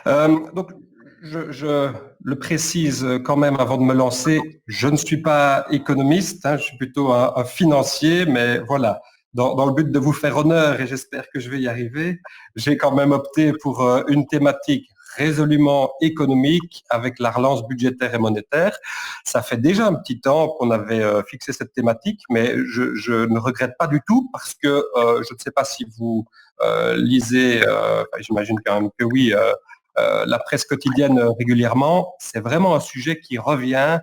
Donc, je le précise quand même avant de me lancer, je ne suis pas économiste, je suis plutôt un financier, mais voilà, dans le but de vous faire honneur, et j'espère que je vais y arriver, j'ai quand même opté pour une thématique résolument économique avec la relance budgétaire et monétaire. Ça fait déjà un petit temps qu'on avait fixé cette thématique, mais je ne regrette pas du tout parce que je ne sais pas si vous lisez, j'imagine quand même que oui, la presse quotidienne régulièrement. C'est vraiment un sujet qui revient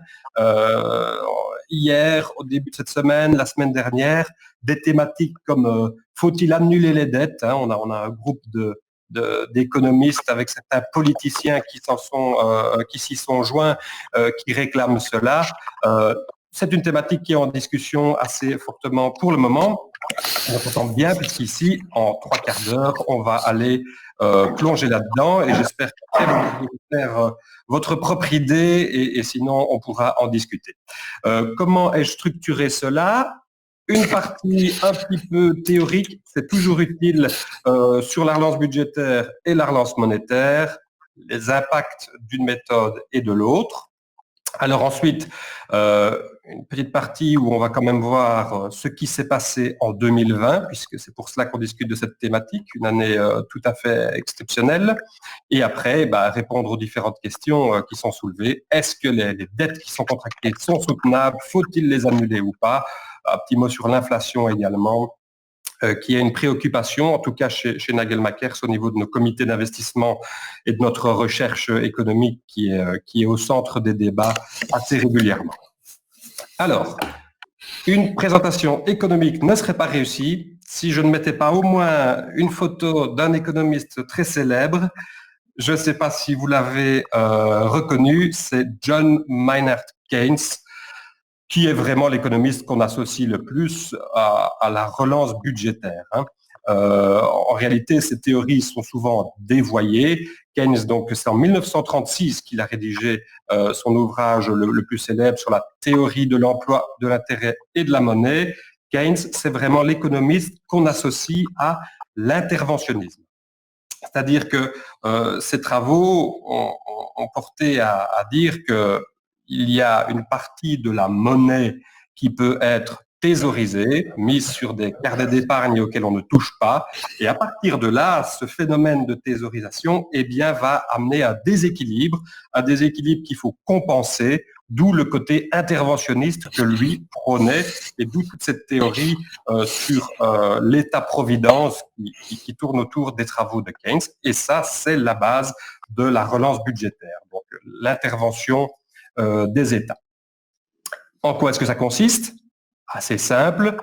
hier, au début de cette semaine, la semaine dernière, des thématiques comme faut-il annuler les dettes, on a un groupe d'économistes avec certains politiciens qui s'y sont joints, qui réclament cela. C'est une thématique qui est en discussion assez fortement pour le moment. On s'entend bien puisqu'ici, en 3/4 d'heure, on va aller plonger là-dedans et j'espère que vous allez faire votre propre idée et sinon on pourra en discuter. Comment ai-je structuré cela? Une partie un petit peu théorique, c'est toujours utile sur la relance budgétaire et la relance monétaire, les impacts d'une méthode et de l'autre. Alors ensuite, une petite partie où on va quand même voir ce qui s'est passé en 2020, puisque c'est pour cela qu'on discute de cette thématique, une année tout à fait exceptionnelle. Et après, répondre aux différentes questions qui sont soulevées. Est-ce que les dettes qui sont contractées sont soutenables? Faut-il les annuler ou pas? Un petit mot sur l'inflation également, qui est une préoccupation, en tout cas chez Nagel Makers, au niveau de nos comités d'investissement et de notre recherche économique qui est au centre des débats assez régulièrement. Alors, une présentation économique ne serait pas réussie si je ne mettais pas au moins une photo d'un économiste très célèbre. Je ne sais pas si vous l'avez reconnu, c'est John Maynard Keynes, qui est vraiment l'économiste qu'on associe le plus à la relance budgétaire. En réalité, ces théories sont souvent dévoyées. Keynes, donc, c'est en 1936 qu'il a rédigé son ouvrage le plus célèbre sur la théorie de l'emploi, de l'intérêt et de la monnaie. Keynes, c'est vraiment l'économiste qu'on associe à l'interventionnisme. C'est-à-dire que ces travaux ont porté à dire que il y a une partie de la monnaie qui peut être thésaurisée, mise sur des carnets d'épargne auxquels on ne touche pas. Et à partir de là, ce phénomène de thésaurisation, va amener à un déséquilibre qu'il faut compenser, d'où le côté interventionniste que lui prônait et d'où toute cette théorie sur l'État-providence qui tourne autour des travaux de Keynes. Et ça, c'est la base de la relance budgétaire, donc l'intervention des États. En quoi est-ce que ça consiste? Assez simple,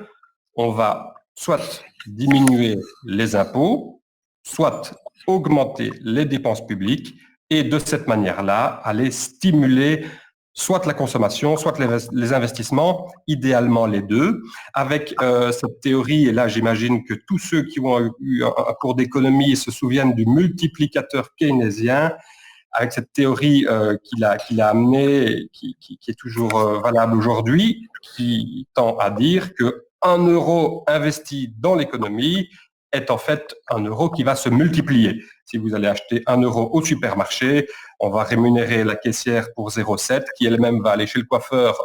on va soit diminuer les impôts, soit augmenter les dépenses publiques et de cette manière-là, aller stimuler soit la consommation, soit les investissements, idéalement les deux, avec cette théorie, et là j'imagine que tous ceux qui ont eu un cours d'économie se souviennent du multiplicateur keynésien, avec cette théorie qu'il a amenée, qui est toujours valable aujourd'hui, qui tend à dire que 1 € investi dans l'économie est en fait 1 € qui va se multiplier. Si vous allez acheter 1 € au supermarché, on va rémunérer la caissière pour 0,7, qui elle-même va aller chez le coiffeur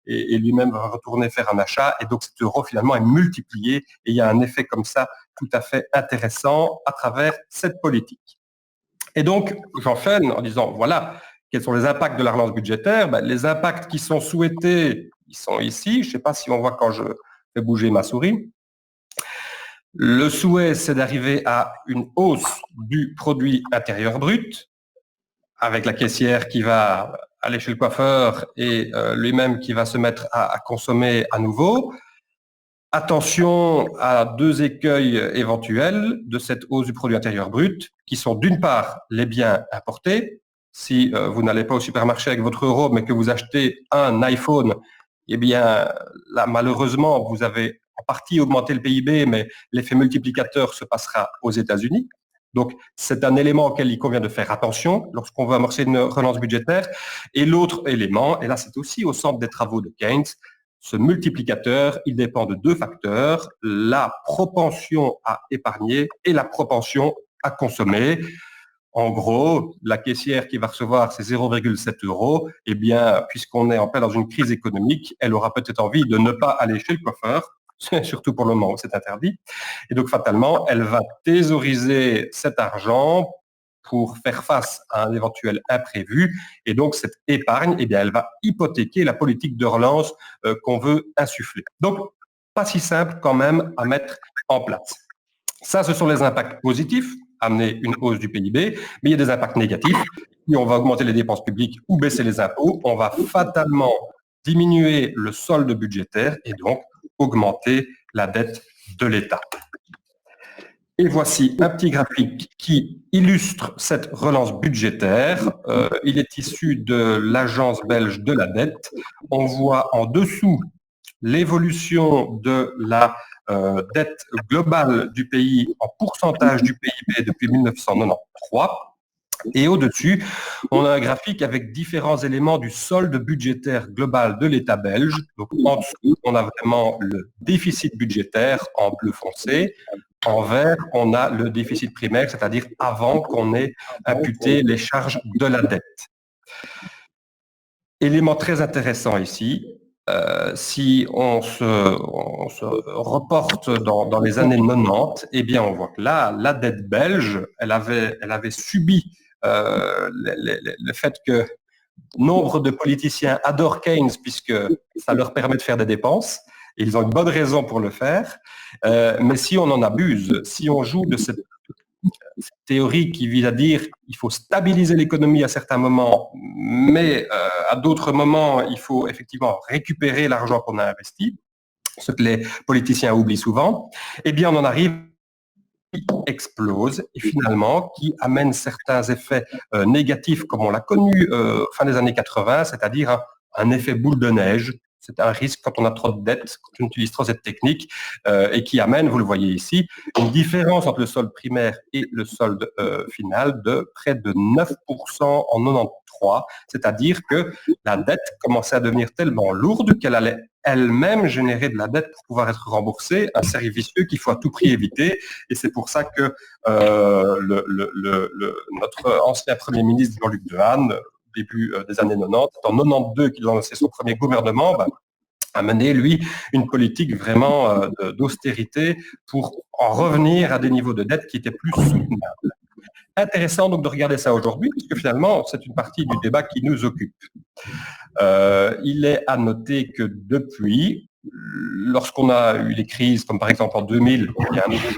et lui-même va retourner faire un achat. Et donc cet euro finalement est multiplié et il y a un effet comme ça tout à fait intéressant à travers cette politique. Et donc, j'enchaîne en disant, voilà, quels sont les impacts de la relance budgétaire? Les impacts qui sont souhaités, ils sont ici. Je ne sais pas si on voit quand je fais bouger ma souris. Le souhait, c'est d'arriver à une hausse du produit intérieur brut, avec la caissière qui va aller chez le coiffeur et lui-même qui va se mettre à consommer à nouveau. Attention à 2 écueils éventuels de cette hausse du produit intérieur brut, qui sont d'une part les biens importés. Si vous n'allez pas au supermarché avec votre euro, mais que vous achetez un iPhone, là, malheureusement, vous avez en partie augmenté le PIB, mais l'effet multiplicateur se passera aux États-Unis. Donc, c'est un élément auquel il convient de faire attention lorsqu'on veut amorcer une relance budgétaire. Et l'autre élément, et là, c'est aussi au centre des travaux de Keynes, ce multiplicateur, il dépend de 2 facteurs, la propension à épargner et la propension à consommer. En gros, la caissière qui va recevoir ses 0,7 euros, eh bien, puisqu'on est en plein dans une crise économique, elle aura peut-être envie de ne pas aller chez le coiffeur, surtout pour le moment où c'est interdit. Et donc, fatalement, elle va thésauriser cet argent pour faire face à un éventuel imprévu. Et donc, cette épargne, eh bien, elle va hypothéquer la politique de relance qu'on veut insuffler. Donc, pas si simple quand même à mettre en place. Ça, ce sont les impacts positifs, amener une hausse du PIB, mais il y a des impacts négatifs. Si on va augmenter les dépenses publiques ou baisser les impôts, on va fatalement diminuer le solde budgétaire et donc augmenter la dette de l'État. Et voici un petit graphique qui illustre cette relance budgétaire. Il est issu de l'agence belge de la dette. On voit en dessous l'évolution de la dette globale du pays en pourcentage du PIB depuis 1993. Et au-dessus, on a un graphique avec différents éléments du solde budgétaire global de l'État belge. Donc en dessous, on a vraiment le déficit budgétaire en bleu foncé. En vert, on a le déficit primaire, c'est-à-dire avant qu'on ait imputé les charges de la dette. Élément très intéressant ici, si on se reporte dans les années 90, eh bien on voit que là, la dette belge, elle avait subi le fait que nombre de politiciens adorent Keynes puisque ça leur permet de faire des dépenses. Et ils ont une bonne raison pour le faire. Mais si on en abuse, si on joue de cette théorie qui vise à dire qu'il faut stabiliser l'économie à certains moments, mais à d'autres moments, il faut effectivement récupérer l'argent qu'on a investi, ce que les politiciens oublient souvent, eh bien on en arrive qui explose et finalement qui amène certains effets négatifs comme on l'a connu fin des années 80, c'est-à-dire un effet boule de neige. C'est un risque quand on a trop de dettes, quand on utilise trop cette technique et qui amène, vous le voyez ici, une différence entre le solde primaire et le solde final de près de 9% en 93, c'est-à-dire que la dette commençait à devenir tellement lourde qu'elle allait elle-même générer de la dette pour pouvoir être remboursée, un cercle vicieux qu'il faut à tout prix éviter. Et c'est pour ça que notre ancien Premier ministre Jean-Luc Dehaene, début des années 90, en 92 qu'il a lancé son premier gouvernement, a mené, lui, une politique vraiment d'austérité pour en revenir à des niveaux de dette qui étaient plus soutenables. Intéressant donc de regarder ça aujourd'hui, puisque finalement, c'est une partie du débat qui nous occupe. Il est à noter que depuis, lorsqu'on a eu les crises, comme par exemple en 2000, vous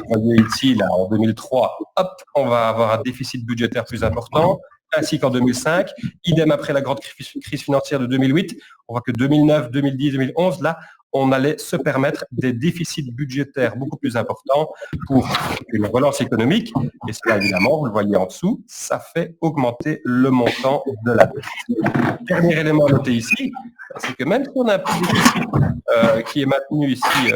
voyez ici, là, en 2003, hop, on va avoir un déficit budgétaire plus important, ainsi qu'en 2005. Idem après la grande crise financière de 2008. On voit que 2009, 2010, 2011, là, on allait se permettre des déficits budgétaires beaucoup plus importants pour une relance économique. Et cela, évidemment, vous le voyez en dessous, ça fait augmenter le montant de la dette. Dernier élément à noter ici, c'est que même si on a un déficit qui est maintenu ici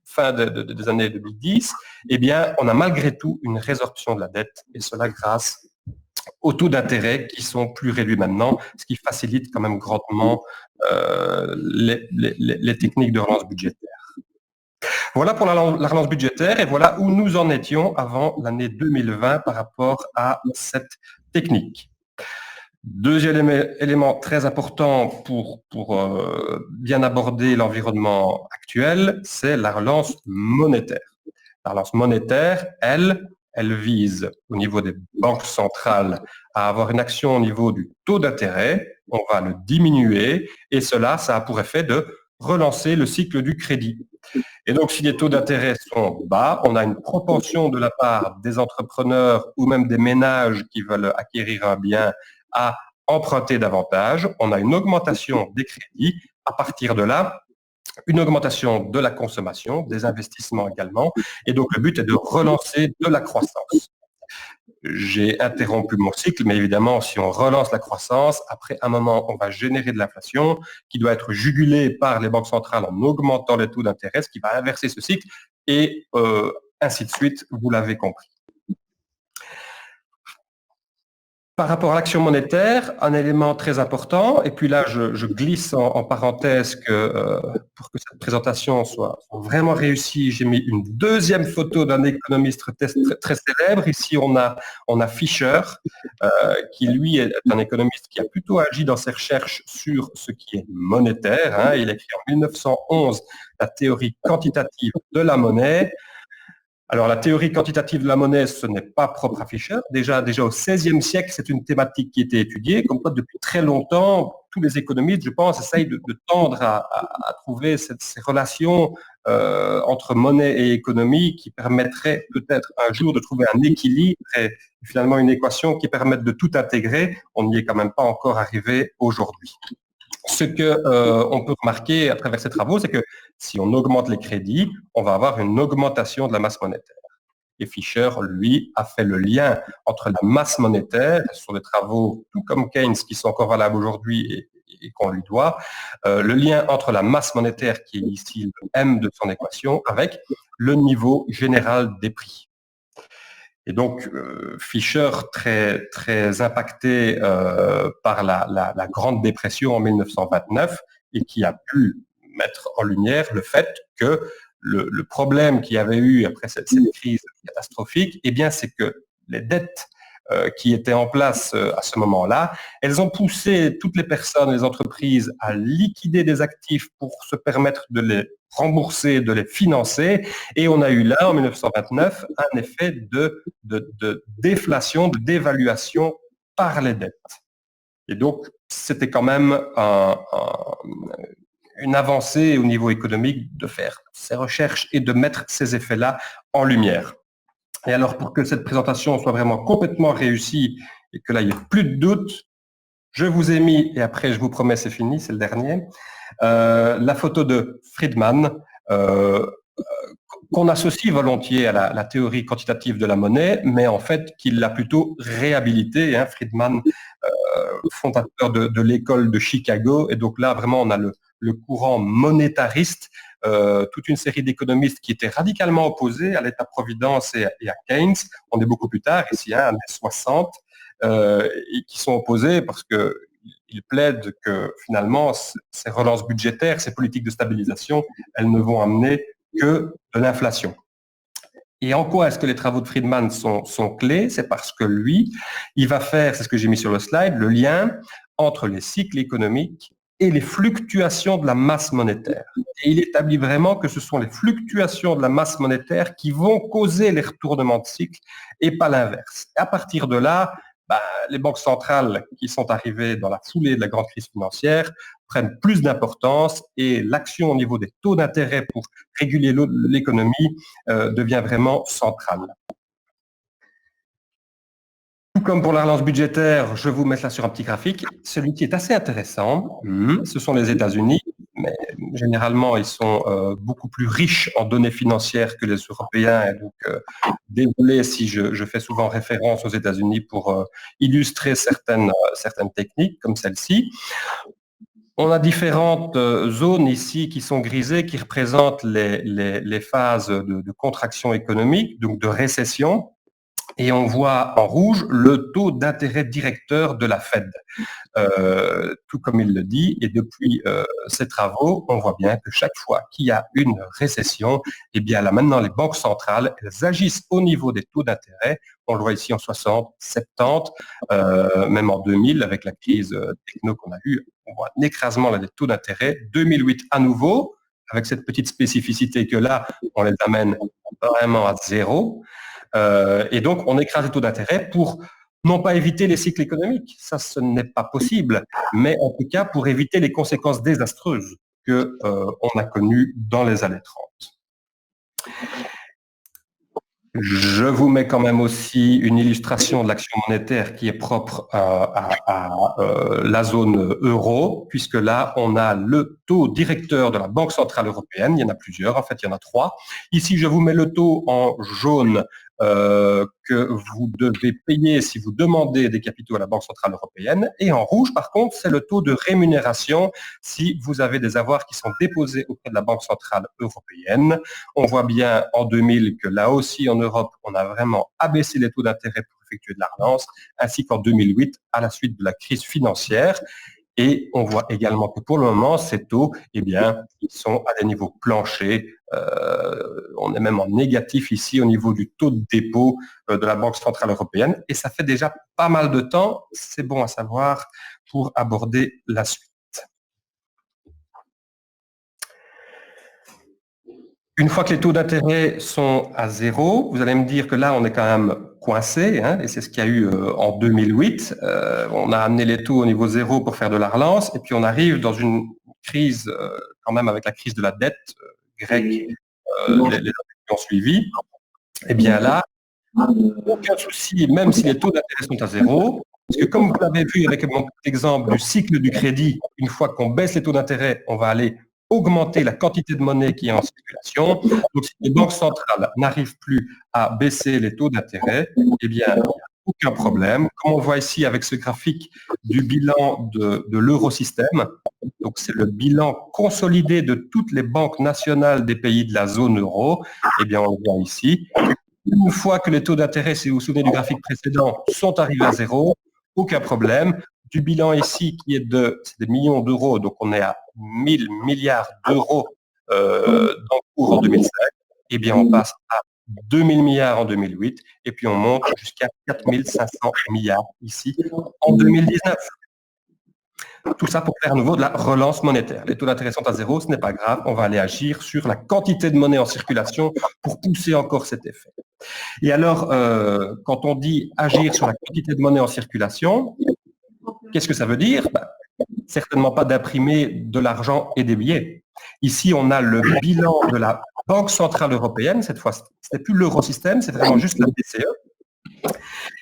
fin des années 2010, eh bien, on a malgré tout une résorption de la dette, et cela grâce aux taux d'intérêt qui sont plus réduits maintenant, ce qui facilite quand même grandement les techniques de relance budgétaire. Voilà pour la relance budgétaire et voilà où nous en étions avant l'année 2020 par rapport à cette technique. Deuxième élément très important pour bien aborder l'environnement actuel, c'est la relance monétaire. La relance monétaire, elle vise au niveau des banques centrales à avoir une action au niveau du taux d'intérêt. On va le diminuer et cela, ça a pour effet de relancer le cycle du crédit. Et donc, si les taux d'intérêt sont bas, on a une propension de la part des entrepreneurs ou même des ménages qui veulent acquérir un bien à emprunter davantage. On a une augmentation des crédits. À partir de là, une augmentation de la consommation, des investissements également. Et donc, le but est de relancer de la croissance. J'ai interrompu mon cycle, mais évidemment, si on relance la croissance, après un moment, on va générer de l'inflation qui doit être jugulée par les banques centrales en augmentant les taux d'intérêt, ce qui va inverser ce cycle, et ainsi de suite, vous l'avez compris. Par rapport à l'action monétaire, un élément très important, et puis là je glisse en parenthèse que pour que cette présentation soit vraiment réussie, j'ai mis une deuxième photo d'un économiste très célèbre. Ici on a Fisher, qui lui est un économiste qui a plutôt agi dans ses recherches sur ce qui est monétaire. Hein. Il a écrit en 1911 la théorie quantitative de la monnaie. Alors, la théorie quantitative de la monnaie, ce n'est pas propre à Fisher. Déjà au XVIe siècle, c'est une thématique qui était étudiée. Comme quoi, depuis très longtemps, tous les économistes, je pense, essayent de tendre à trouver ces relations entre monnaie et économie qui permettraient peut-être un jour de trouver un équilibre et finalement une équation qui permette de tout intégrer. On n'y est quand même pas encore arrivé aujourd'hui. Ce qu'on peut remarquer à travers ces travaux, c'est que si on augmente les crédits, on va avoir une augmentation de la masse monétaire. Et Fisher, lui, a fait le lien entre la masse monétaire, sur des travaux tout comme Keynes qui sont encore valables aujourd'hui et qu'on lui doit, le lien entre la masse monétaire, qui est ici le M de son équation, avec le niveau général des prix. Et donc, Fisher, très impacté par la Grande Dépression en 1929, et qui a pu mettre en lumière le fait que le problème qu'il y avait eu après cette crise catastrophique, eh bien, c'est que les dettes qui étaient en place à ce moment-là, elles ont poussé toutes les personnes, les entreprises à liquider des actifs pour se permettre de les rembourser, de les financer. Et on a eu là, en 1929, un effet de déflation, de dévaluation par les dettes. Et donc, c'était quand même une avancée au niveau économique de faire ces recherches et de mettre ces effets-là en lumière. Et alors, pour que cette présentation soit vraiment complètement réussie et que là, il n'y ait plus de doute, je vous ai mis, et après, je vous promets, c'est fini, c'est le dernier, la photo de Friedman, qu'on associe volontiers à la théorie quantitative de la monnaie, mais en fait, qu'il l'a plutôt réhabilité. Hein, Friedman, fondateur de l'école de Chicago, et donc là, vraiment, on a le courant monétariste, toute une série d'économistes qui étaient radicalement opposés à l'État-providence et à Keynes. On est beaucoup plus tard, ici, hein, années 60, et qui sont opposés parce qu'ils plaident que finalement, ces relances budgétaires, ces politiques de stabilisation, elles ne vont amener que de l'inflation. Et en quoi est-ce que les travaux de Friedman sont clés? C'est parce que lui, il va faire, c'est ce que j'ai mis sur le slide, le lien entre les cycles économiques et les fluctuations de la masse monétaire. Et il établit vraiment que ce sont les fluctuations de la masse monétaire qui vont causer les retournements de cycle et pas l'inverse. Et à partir de là, les banques centrales qui sont arrivées dans la foulée de la grande crise financière prennent plus d'importance et l'action au niveau des taux d'intérêt pour réguler l'économie devient vraiment centrale. Tout comme pour la relance budgétaire, je vous mets là sur un petit graphique. Celui qui est assez intéressant, ce sont les États-Unis, mais généralement, ils sont beaucoup plus riches en données financières que les Européens. Et donc, désolé si je fais souvent référence aux États-Unis pour illustrer certaines techniques comme celle-ci. On a différentes zones ici qui sont grisées, qui représentent les phases de contraction économique, donc de récession. Et on voit en rouge le taux d'intérêt directeur de la Fed, tout comme il le dit. Et depuis ces travaux, on voit bien que chaque fois qu'il y a une récession, eh bien là maintenant les banques centrales, elles agissent au niveau des taux d'intérêt. On le voit ici en 60, 70, même en 2000 avec la crise techno qu'on a eue. On voit un écrasement des taux d'intérêt. 2008 à nouveau, avec cette petite spécificité que là, on les amène vraiment à zéro. Et donc, on écrase les taux d'intérêt pour non pas éviter les cycles économiques, ça ce n'est pas possible, mais en tout cas pour éviter les conséquences désastreuses qu'on a connues dans les années 30. Je vous mets quand même aussi une illustration de l'action monétaire qui est propre à la zone euro, puisque là, on a le taux directeur de la Banque centrale européenne. Il y en a plusieurs, en fait, il y en a 3. Ici, je vous mets le taux en jaune que vous devez payer si vous demandez des capitaux à la Banque centrale européenne. Et en rouge, par contre, c'est le taux de rémunération si vous avez des avoirs qui sont déposés auprès de la Banque centrale européenne. On voit bien en 2000 que là aussi en Europe, on a vraiment abaissé les taux d'intérêt pour effectuer de la relance, ainsi qu'en 2008 à la suite de la crise financière. Et on voit également que pour le moment, ces taux, eh bien, ils sont à des niveaux planchers. On est même en négatif ici au niveau du taux de dépôt de la Banque centrale européenne. Et ça fait déjà pas mal de temps. C'est bon à savoir pour aborder la suite. Une fois que les taux d'intérêt sont à zéro, vous allez me dire que là, on est quand même coincé, hein, et c'est ce qu'il y a eu en 2008. On a amené les taux au niveau zéro pour faire de la relance, et puis on arrive dans une crise, quand même avec la crise de la dette grecque, les années qui ont suivi. Eh bien là, aucun souci, même si les taux d'intérêt sont à zéro, parce que comme vous l'avez vu avec mon exemple du cycle du crédit, une fois qu'on baisse les taux d'intérêt, on va aller augmenter la quantité de monnaie qui est en circulation. Donc, si les banques centrales n'arrivent plus à baisser les taux d'intérêt, eh bien, il n'y a aucun problème. Comme on voit ici avec ce graphique du bilan de l'eurosystème, donc c'est le bilan consolidé de toutes les banques nationales des pays de la zone euro, eh bien, on le voit ici. Une fois que les taux d'intérêt, si vous vous souvenez du graphique précédent, sont arrivés à zéro, aucun problème. Du bilan ici qui est c'est des millions d'euros, donc on est à 1000 milliards d'euros d'encours en 2005, eh bien on passe à 2000 milliards en 2008 et puis on monte jusqu'à 4500 milliards ici en 2019. Tout ça pour faire à nouveau de la relance monétaire. Les taux d'intérêt sont à zéro, ce n'est pas grave, on va aller agir sur la quantité de monnaie en circulation pour pousser encore cet effet. Et alors, quand on dit agir sur la quantité de monnaie en circulation, qu'est-ce que ça veut dire? Certainement pas d'imprimer de l'argent et des billets. Ici, on a le bilan de la Banque centrale européenne, cette fois, ce n'est plus l'eurosystème, c'est vraiment juste la BCE.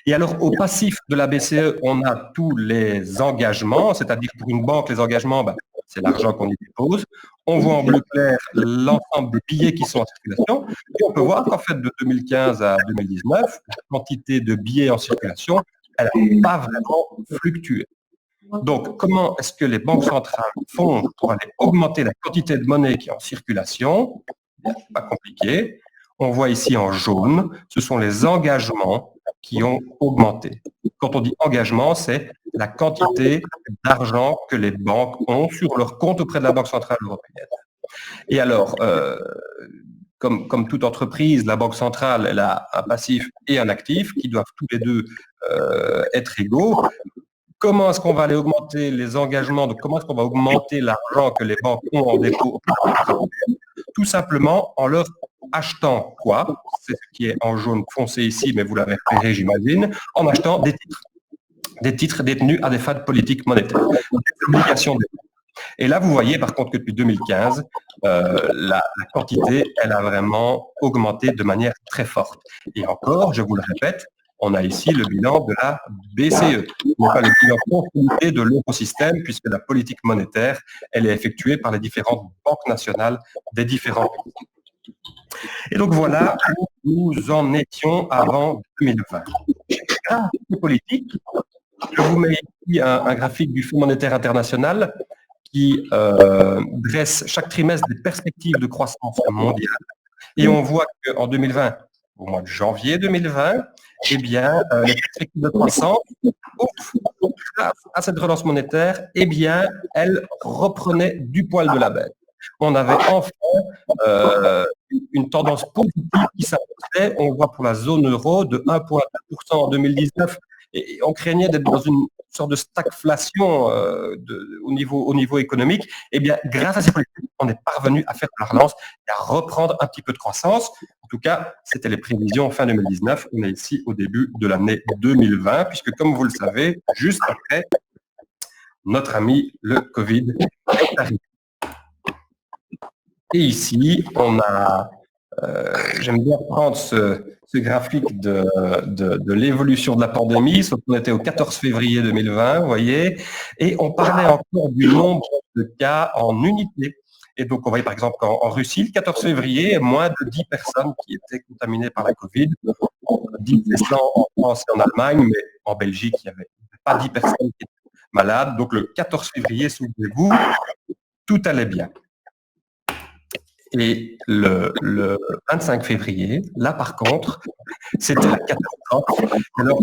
Et alors, au passif de la BCE, on a tous les engagements, c'est-à-dire pour une banque, les engagements, c'est l'argent qu'on y dépose. On voit en bleu clair l'ensemble des billets qui sont en circulation. Et on peut voir qu'en fait, de 2015 à 2019, la quantité de billets en circulation, elle n'a pas vraiment fluctué. Donc, comment est-ce que les banques centrales font pour aller augmenter la quantité de monnaie qui est en circulation? Pas compliqué. On voit ici en jaune, ce sont les engagements qui ont augmenté. Quand on dit engagement, c'est la quantité d'argent que les banques ont sur leur compte auprès de la Banque centrale européenne. Et alors, comme toute entreprise, la Banque centrale, elle a un passif et un actif qui doivent tous les deux être égaux. Comment est-ce qu'on va aller augmenter les engagements? Donc, comment est-ce qu'on va augmenter l'argent que les banques ont en dépôt? Tout simplement en leur achetant quoi? C'est ce qui est en jaune foncé ici, mais vous l'avez repéré, j'imagine, en achetant des titres. Des titres détenus à des fins de politique monétaire, des obligations d'État. Et là, vous voyez par contre que depuis 2015, la quantité, elle a vraiment augmenté de manière très forte. Et encore, je vous le répète, on a ici le bilan de la BCE, non pas le bilan consolidé de l'eurosystème, puisque la politique monétaire, elle est effectuée par les différentes banques nationales des différents pays. Et donc voilà où nous en étions avant 2020. Ah, politique. Je vous mets ici un graphique du Fonds monétaire international qui dresse chaque trimestre des perspectives de croissance mondiale. Et on voit qu'en 2020, au mois de janvier 2020, eh bien, les perspectives de croissance, grâce à cette relance monétaire, eh bien, elles reprenaient du poil de la bête. On avait enfin une tendance positive qui s'appliquait. On voit pour la zone euro de 1,2% en 2019 et on craignait d'être dans une sorte de stagflation au niveau économique. Eh bien, grâce à ces politiques, on est parvenu à faire de la relance et à reprendre un petit peu de croissance. En tout cas, c'était les prévisions fin 2019. On est ici au début de l'année 2020, puisque comme vous le savez, juste après, notre ami le Covid est arrivé. Et ici, on a, j'aime bien prendre ce graphique de l'évolution de la pandémie, sauf qu'on était au 14 février 2020, vous voyez, et on parlait encore du nombre de cas en unité. Et donc, on voyait par exemple qu'en Russie, le 14 février, moins de 10 personnes qui étaient contaminées par la Covid, 10 décès en France et en Allemagne, mais en Belgique, il n'y avait pas 10 personnes qui étaient malades. Donc, le 14 février, souvenez-vous, tout allait bien. Et le 25 février, là par contre, c'était la catastrophe. Alors,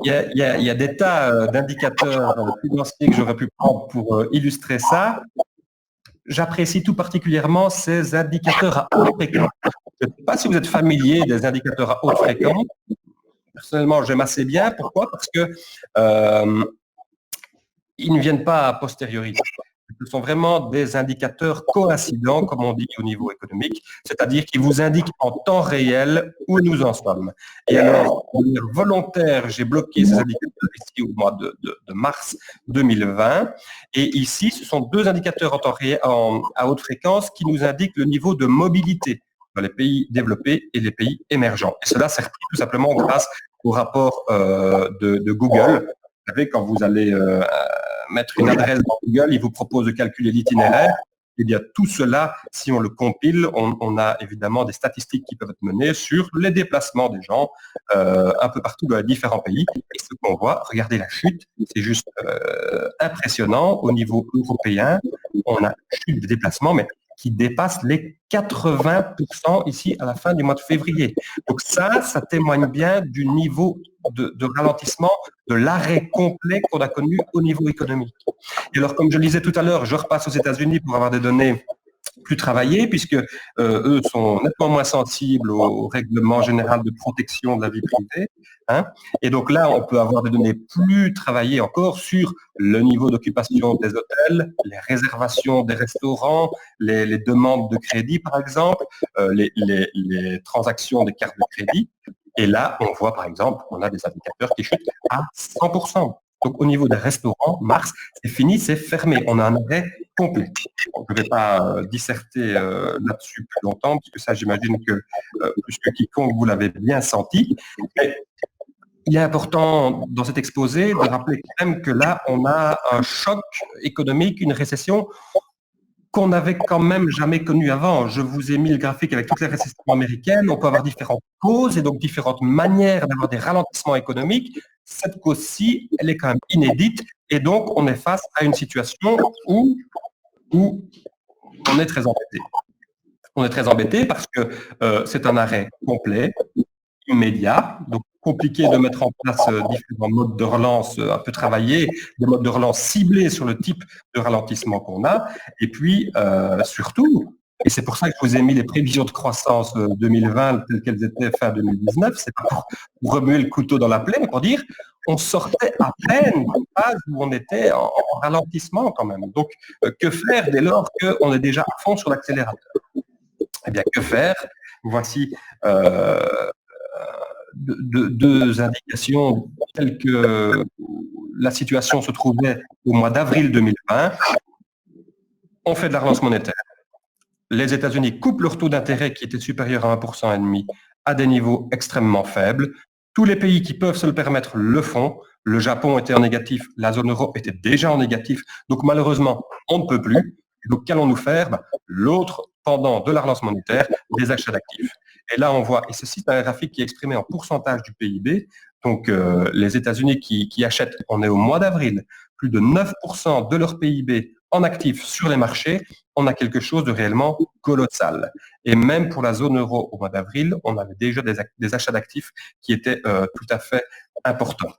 il y a des tas d'indicateurs financiers que j'aurais pu prendre pour illustrer ça. J'apprécie tout particulièrement ces indicateurs à haute fréquence. Je ne sais pas si vous êtes familier des indicateurs à haute fréquence. Personnellement, j'aime assez bien. Pourquoi? Parce que ils ne viennent pas a posteriori. Ce sont vraiment des indicateurs coïncidents, comme on dit au niveau économique, c'est-à-dire qui vous indiquent en temps réel où nous en sommes. Et alors, de manière volontaire, j'ai bloqué ces indicateurs ici au mois de mars 2020. Et ici, ce sont deux indicateurs en temps réel, à haute fréquence qui nous indiquent le niveau de mobilité dans les pays développés et les pays émergents. Et cela s'est repris tout simplement grâce au rapport de Google. Vous savez, quand vous allez mettre une adresse dans Google, il vous propose de calculer l'itinéraire. Eh bien, tout cela, si on le compile, on a évidemment des statistiques qui peuvent être menées sur les déplacements des gens un peu partout dans les différents pays. Et ce qu'on voit, regardez la chute, c'est juste impressionnant. Au niveau européen, on a une chute de déplacement, mais qui dépasse les 80% ici à la fin du mois de février. Donc ça témoigne bien du niveau de ralentissement, de l'arrêt complet qu'on a connu au niveau économique. Et alors, comme je le disais tout à l'heure, je repasse aux États-Unis pour avoir des données plus travaillées, puisque eux sont nettement moins sensibles au règlement général de protection de la vie privée. Hein. Et donc là, on peut avoir des données plus travaillées encore sur le niveau d'occupation des hôtels, les réservations des restaurants, les demandes de crédit, par exemple, les transactions des cartes de crédit. Et là, on voit, par exemple, on a des indicateurs qui chutent à 100%. Donc, au niveau des restaurants, mars, c'est fini, c'est fermé. On a un arrêt complet. Je ne vais pas disserter là-dessus plus longtemps, puisque ça, j'imagine que plus que quiconque, vous l'avez bien senti. Mais il est important dans cet exposé de rappeler quand même que là, on a un choc économique, une récession qu'on n'avait quand même jamais connu avant. Je vous ai mis le graphique avec toutes les récessions américaines. On peut avoir différentes causes et donc différentes manières d'avoir des ralentissements économiques. Cette cause-ci, elle est quand même inédite et donc on est face à une situation où on est très embêté. On est très embêté parce que c'est un arrêt complet, immédiat, donc compliqué de mettre en place différents modes de relance un peu travaillés, des modes de relance ciblés sur le type de ralentissement qu'on a. Et puis, surtout, et c'est pour ça que je vous ai mis les prévisions de croissance 2020 telles qu'elles étaient fin 2019, c'est pas pour remuer le couteau dans la plaie, mais pour dire on sortait à peine d'une phase où on était en ralentissement quand même. Donc, que faire dès lors qu'on est déjà à fond sur l'accélérateur? Eh bien, que faire? Voici deux indications telles que la situation se trouvait au mois d'avril 2020. On fait de la relance monétaire. Les États-Unis coupent leur taux d'intérêt qui était supérieur à 1,5% à des niveaux extrêmement faibles. Tous les pays qui peuvent se le permettre le font. Le Japon était en négatif, la zone euro était déjà en négatif. Donc malheureusement, on ne peut plus. Donc qu'allons-nous faire? L'autre pendant de la relance monétaire, des achats d'actifs. Et là, on voit, et ceci c'est un graphique qui est exprimé en pourcentage du PIB. Donc les États-Unis qui achètent, on est au mois d'avril, plus de 9% de leur PIB en actifs sur les marchés, on a quelque chose de réellement colossal. Et même pour la zone euro au mois d'avril, on avait déjà des achats d'actifs qui étaient tout à fait importants.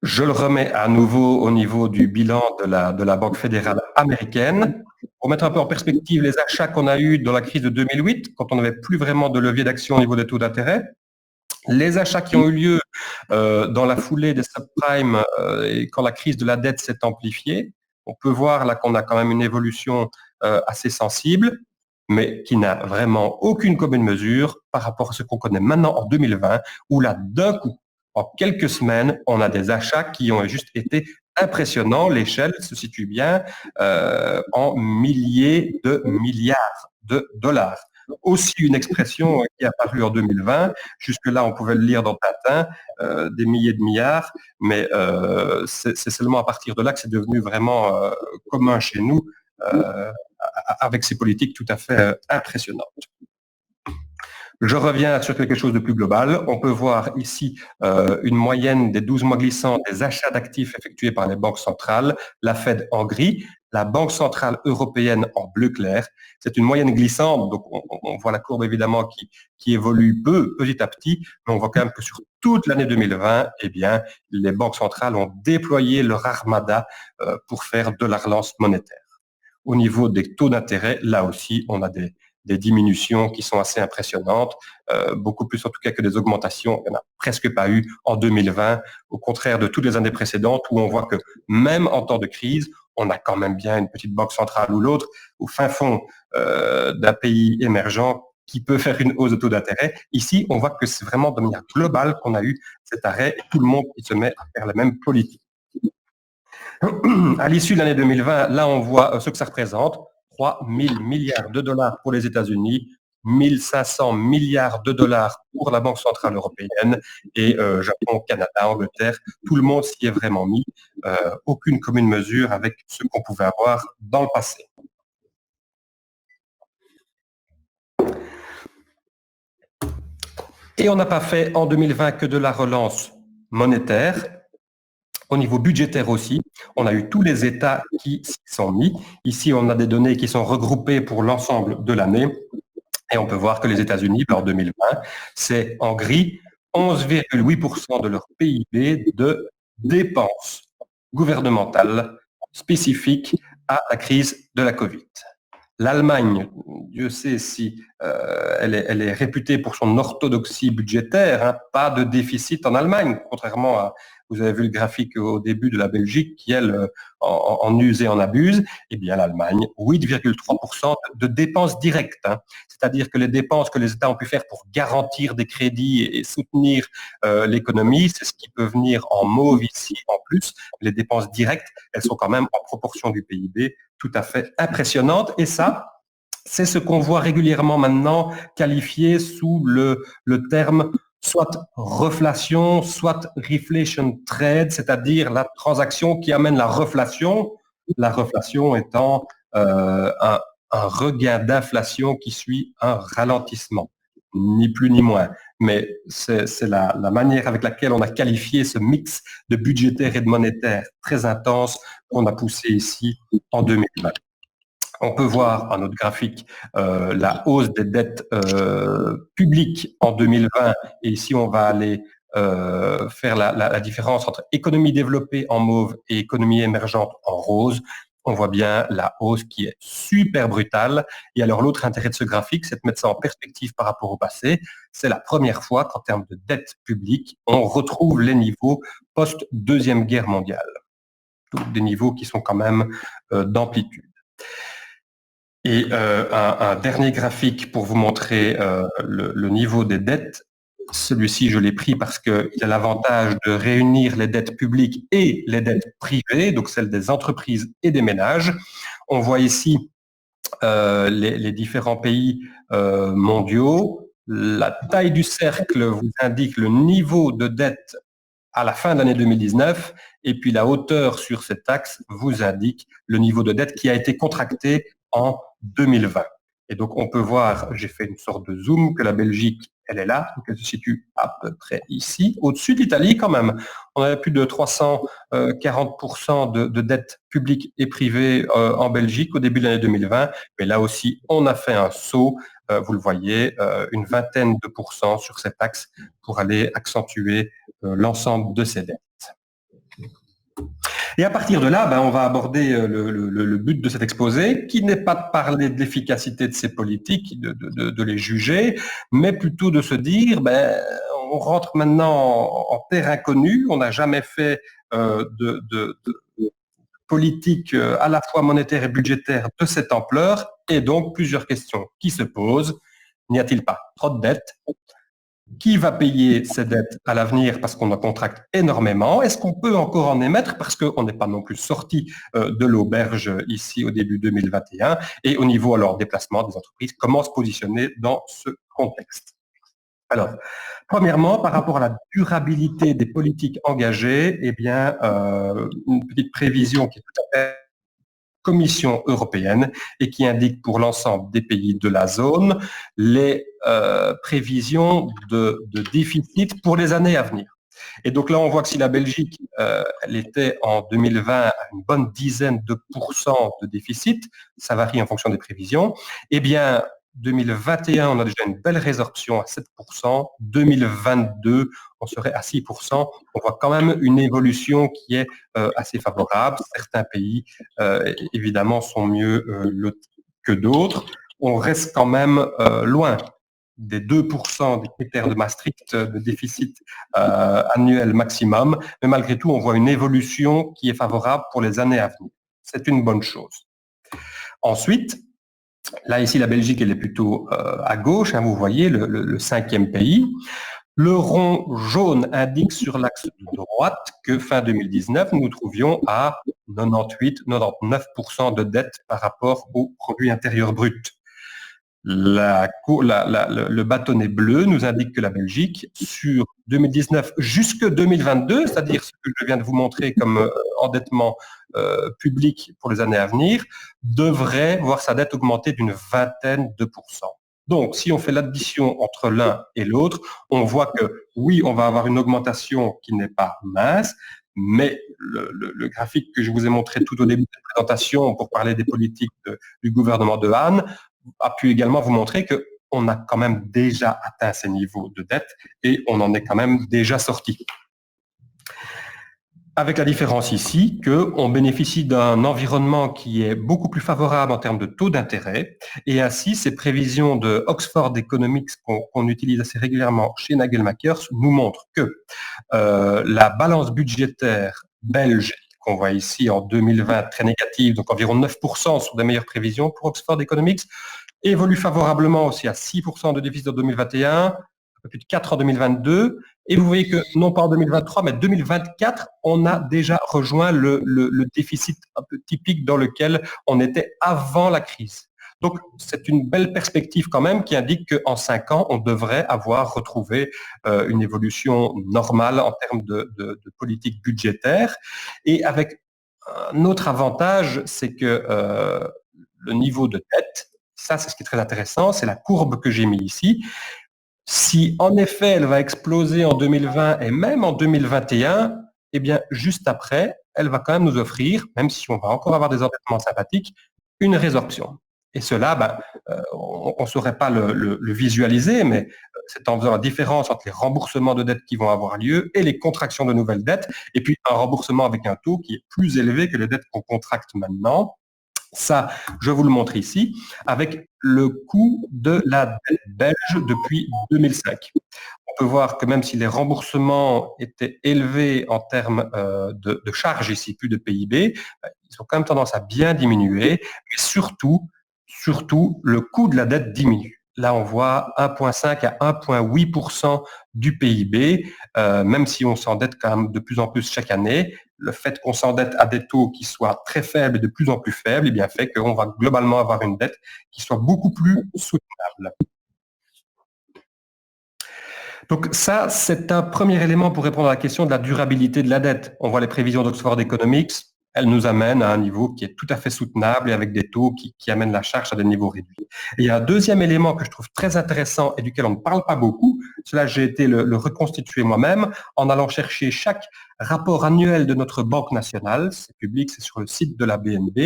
Je le remets à nouveau au niveau du bilan de la Banque fédérale américaine. Pour mettre un peu en perspective les achats qu'on a eus dans la crise de 2008, quand on n'avait plus vraiment de levier d'action au niveau des taux d'intérêt, les achats qui ont eu lieu dans la foulée des subprimes et quand la crise de la dette s'est amplifiée, on peut voir là qu'on a quand même une évolution assez sensible, mais qui n'a vraiment aucune commune mesure par rapport à ce qu'on connaît maintenant en 2020, où là, d'un coup, en quelques semaines, on a des achats qui ont juste été impressionnants. L'échelle se situe bien en milliers de milliards de dollars. Aussi une expression qui est apparue en 2020. Jusque-là, on pouvait le lire dans Tintin, des milliers de milliards, mais c'est seulement à partir de là que c'est devenu vraiment commun chez nous, avec ces politiques tout à fait impressionnantes. Je reviens sur quelque chose de plus global. On peut voir ici une moyenne des 12 mois glissants des achats d'actifs effectués par les banques centrales, la Fed en gris, la Banque centrale européenne en bleu clair. C'est une moyenne glissante, donc on voit la courbe évidemment qui évolue petit à petit, mais on voit quand même que sur toute l'année 2020, eh bien, les banques centrales ont déployé leur armada pour faire de la relance monétaire. Au niveau des taux d'intérêt, là aussi, on a des diminutions qui sont assez impressionnantes, beaucoup plus en tout cas que des augmentations. Il n'y en a presque pas eu en 2020, au contraire de toutes les années précédentes où on voit que même en temps de crise, on a quand même bien une petite banque centrale ou l'autre au fin fond d'un pays émergent qui peut faire une hausse de taux d'intérêt. Ici, on voit que c'est vraiment de manière globale qu'on a eu cet arrêt et tout le monde qui se met à faire la même politique. À l'issue de l'année 2020, là, on voit ce que ça représente. 3 000 milliards de dollars pour les États-Unis, 1 500 milliards de dollars pour la Banque centrale européenne et Japon, Canada, Angleterre. Tout le monde s'y est vraiment mis. Aucune commune mesure avec ce qu'on pouvait avoir dans le passé. Et on n'a pas fait en 2020 que de la relance monétaire. Au niveau budgétaire aussi, on a eu tous les États qui s'y sont mis. Ici, on a des données qui sont regroupées pour l'ensemble de l'année. Et on peut voir que les États-Unis, en 2020, c'est en gris 11,8% de leur PIB de dépenses gouvernementales spécifiques à la crise de la Covid. L'Allemagne, Dieu sait si elle est réputée pour son orthodoxie budgétaire, hein, pas de déficit en Allemagne, contrairement à, vous avez vu le graphique au début de la Belgique qui, elle, en use et en abuse. Eh bien, l'Allemagne, 8,3% de dépenses directes. Hein. C'est-à-dire que les dépenses que les États ont pu faire pour garantir des crédits et soutenir l'économie, c'est ce qui peut venir en mauve ici en plus. Les dépenses directes, elles sont quand même en proportion du PIB tout à fait impressionnantes. Et ça, c'est ce qu'on voit régulièrement maintenant qualifié sous le terme soit reflation, soit reflation trade, c'est-à-dire la transaction qui amène la reflation étant un regain d'inflation qui suit un ralentissement, ni plus ni moins. Mais c'est la manière avec laquelle on a qualifié ce mix de budgétaire et de monétaire très intense qu'on a poussé ici en 2020. On peut voir à notre graphique la hausse des dettes publiques en 2020 et ici on va aller faire la différence entre économie développée en mauve et économie émergente en rose. On voit bien la hausse qui est super brutale. Et alors l'autre intérêt de ce graphique, c'est de mettre ça en perspective par rapport au passé. C'est la première fois qu'en termes de dette publique, on retrouve les niveaux post-Deuxième Guerre mondiale. Donc, des niveaux qui sont quand même d'amplitude. Et un dernier graphique pour vous montrer le niveau des dettes. Celui-ci, je l'ai pris parce qu'il a l'avantage de réunir les dettes publiques et les dettes privées, donc celles des entreprises et des ménages. On voit ici les différents pays mondiaux. La taille du cercle vous indique le niveau de dette à la fin de l'année 2019, et puis la hauteur sur cet axe vous indique le niveau de dette qui a été contracté en 2020. Et donc, on peut voir, j'ai fait une sorte de zoom, que la Belgique, elle est là, donc elle se situe à peu près ici, au-dessus de l'Italie quand même. On a plus de 340% de dette publique et privée en Belgique au début de l'année 2020, mais là aussi, on a fait un saut, vous le voyez, une vingtaine de pourcents sur cet axe pour aller accentuer l'ensemble de ces dettes. Et à partir de là, on va aborder le but de cet exposé, qui n'est pas de parler de l'efficacité de ces politiques, de les juger, mais plutôt de se dire, on rentre maintenant en terre inconnue, on n'a jamais fait de politique à la fois monétaire et budgétaire de cette ampleur, et donc plusieurs questions qui se posent. N'y a-t-il pas trop de dettes ? Qui va payer ces dettes à l'avenir parce qu'on en contracte énormément? Est-ce qu'on peut encore en émettre parce qu'on n'est pas non plus sorti de l'auberge ici au début 2021? Et au niveau alors déplacement des entreprises, comment se positionner dans ce contexte? Alors, premièrement, par rapport à la durabilité des politiques engagées, eh bien, une petite prévision qui est tout à fait Commission européenne et qui indique pour l'ensemble des pays de la zone les prévisions de déficit pour les années à venir. Et donc là, on voit que si la Belgique, elle était en 2020 à une bonne dizaine de pourcents de déficit, ça varie en fonction des prévisions, eh bien, 2021, on a déjà une belle résorption à 7%. 2022, on serait à 6%. On voit quand même une évolution qui est assez favorable. Certains pays, évidemment, sont mieux lotis que d'autres. On reste quand même loin des 2% des critères de Maastricht de déficit annuel maximum. Mais malgré tout, on voit une évolution qui est favorable pour les années à venir. C'est une bonne chose. Ensuite, là, ici, la Belgique, elle est plutôt à gauche, vous voyez, le cinquième pays. Le rond jaune indique sur l'axe de droite que fin 2019, nous nous trouvions à 98-99% de dette par rapport au produit intérieur brut. Le bâtonnet bleu nous indique que la Belgique, sur 2019 jusque 2022, c'est-à-dire ce que je viens de vous montrer comme endettement public pour les années à venir, devrait voir sa dette augmenter d'une vingtaine de pourcents. Donc, si on fait l'addition entre l'un et l'autre, on voit que oui, on va avoir une augmentation qui n'est pas mince, mais le graphique que je vous ai montré tout au début de la présentation pour parler des politiques du gouvernement de Hahn a pu également vous montrer qu'on a quand même déjà atteint ces niveaux de dette et on en est quand même déjà sorti. Avec la différence ici qu'on bénéficie d'un environnement qui est beaucoup plus favorable en termes de taux d'intérêt et ainsi ces prévisions de Oxford Economics qu'on utilise assez régulièrement chez Nagelmakers nous montrent que la balance budgétaire belge qu'on voit ici en 2020 très négative, donc environ 9% sur des meilleures prévisions pour Oxford Economics, évolue favorablement aussi à 6% de déficit en 2021, un peu plus de 4 en 2022, et vous voyez que non pas en 2023, mais 2024, on a déjà rejoint le déficit un peu typique dans lequel on était avant la crise. Donc, c'est une belle perspective quand même qui indique qu'en 5 ans, on devrait avoir retrouvé une évolution normale en termes de politique budgétaire. Et avec un autre avantage, c'est que le niveau de dette, ça c'est ce qui est très intéressant, c'est la courbe que j'ai mis ici. Si en effet elle va exploser en 2020 et même en 2021, eh bien juste après, elle va quand même nous offrir, même si on va encore avoir des endettements sympathiques, une résorption. Et cela, on ne saurait pas le visualiser, mais c'est en faisant la différence entre les remboursements de dettes qui vont avoir lieu et les contractions de nouvelles dettes, et puis un remboursement avec un taux qui est plus élevé que les dettes qu'on contracte maintenant. Ça, je vous le montre ici, avec le coût de la dette belge depuis 2005. On peut voir que même si les remboursements étaient élevés en termes de charges ici, plus de PIB, ils ont quand même tendance à bien diminuer, mais surtout, le coût de la dette diminue. Là, on voit 1,5 à 1,8% du PIB, même si on s'endette quand même de plus en plus chaque année. Le fait qu'on s'endette à des taux qui soient très faibles et de plus en plus faibles, eh bien fait qu'on va globalement avoir une dette qui soit beaucoup plus soutenable. Donc ça, c'est un premier élément pour répondre à la question de la durabilité de la dette. On voit les prévisions d'Oxford Economics, elles nous amènent à un niveau qui est tout à fait soutenable et avec des taux qui amènent la charge à des niveaux réduits. Et il y a un deuxième élément que je trouve très intéressant et duquel on ne parle pas beaucoup. Cela, j'ai été le reconstituer moi-même en allant chercher chaque rapport annuel de notre Banque nationale. C'est public, c'est sur le site de la BNB.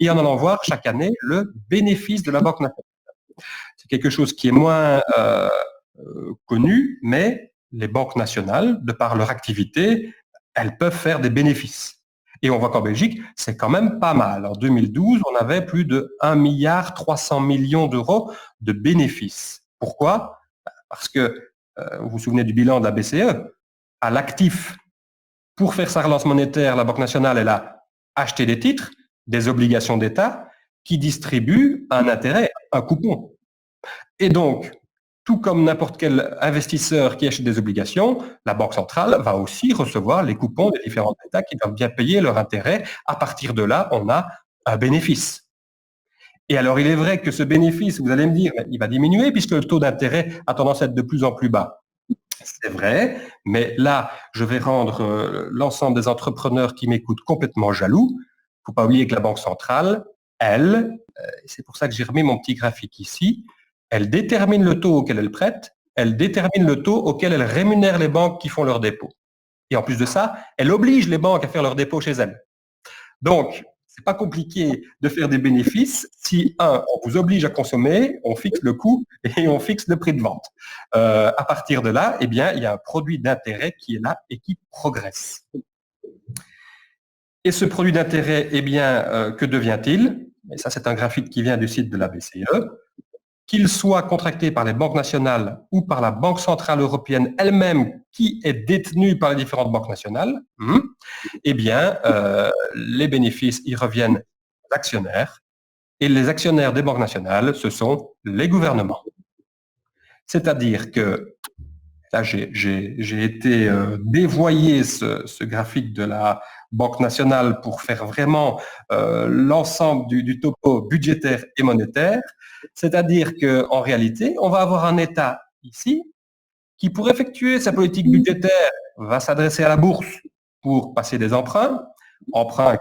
Et en allant voir chaque année le bénéfice de la Banque nationale. C'est quelque chose qui est moins connu, mais les banques nationales, de par leur activité, elles peuvent faire des bénéfices. Et on voit qu'en Belgique, c'est quand même pas mal. En 2012, on avait plus de 1,3 milliard d'euros de bénéfices. Pourquoi? Parce que, vous vous souvenez du bilan de la BCE, à l'actif, pour faire sa relance monétaire, la Banque nationale, elle a acheté des titres, des obligations d'État, qui distribuent un intérêt, un coupon. Et donc, tout comme n'importe quel investisseur qui achète des obligations, la Banque centrale va aussi recevoir les coupons des différents États qui doivent bien payer leur intérêt. À partir de là, on a un bénéfice. Et alors, il est vrai que ce bénéfice, vous allez me dire, il va diminuer puisque le taux d'intérêt a tendance à être de plus en plus bas. C'est vrai, mais là, je vais rendre l'ensemble des entrepreneurs qui m'écoutent complètement jaloux. faut pas oublier que la Banque centrale, elle, c'est pour ça que j'ai remis mon petit graphique ici, elle détermine le taux auquel elle prête, elle détermine le taux auquel elle rémunère les banques qui font leurs dépôts. Et en plus de ça, elle oblige les banques à faire leurs dépôts chez elles. Donc, c'est pas compliqué de faire des bénéfices si, on vous oblige à consommer, on fixe le coût et on fixe le prix de vente. À partir de là, eh bien, il y a un produit d'intérêt qui est là et qui progresse. Et ce produit d'intérêt, eh bien, que devient-il? Et ça, c'est un graphique qui vient du site de la BCE. Qu'il soit contracté par les banques nationales ou par la Banque centrale européenne elle-même, qui est détenue par les différentes banques nationales, eh bien, les bénéfices y reviennent aux actionnaires. Et les actionnaires des banques nationales, ce sont les gouvernements. C'est-à-dire que, là, j'ai été dévoyer ce graphique de la Banque nationale pour faire vraiment l'ensemble du topo budgétaire et monétaire. C'est-à-dire qu'en réalité, on va avoir un État ici qui, pour effectuer sa politique budgétaire, va s'adresser à la bourse pour passer des emprunts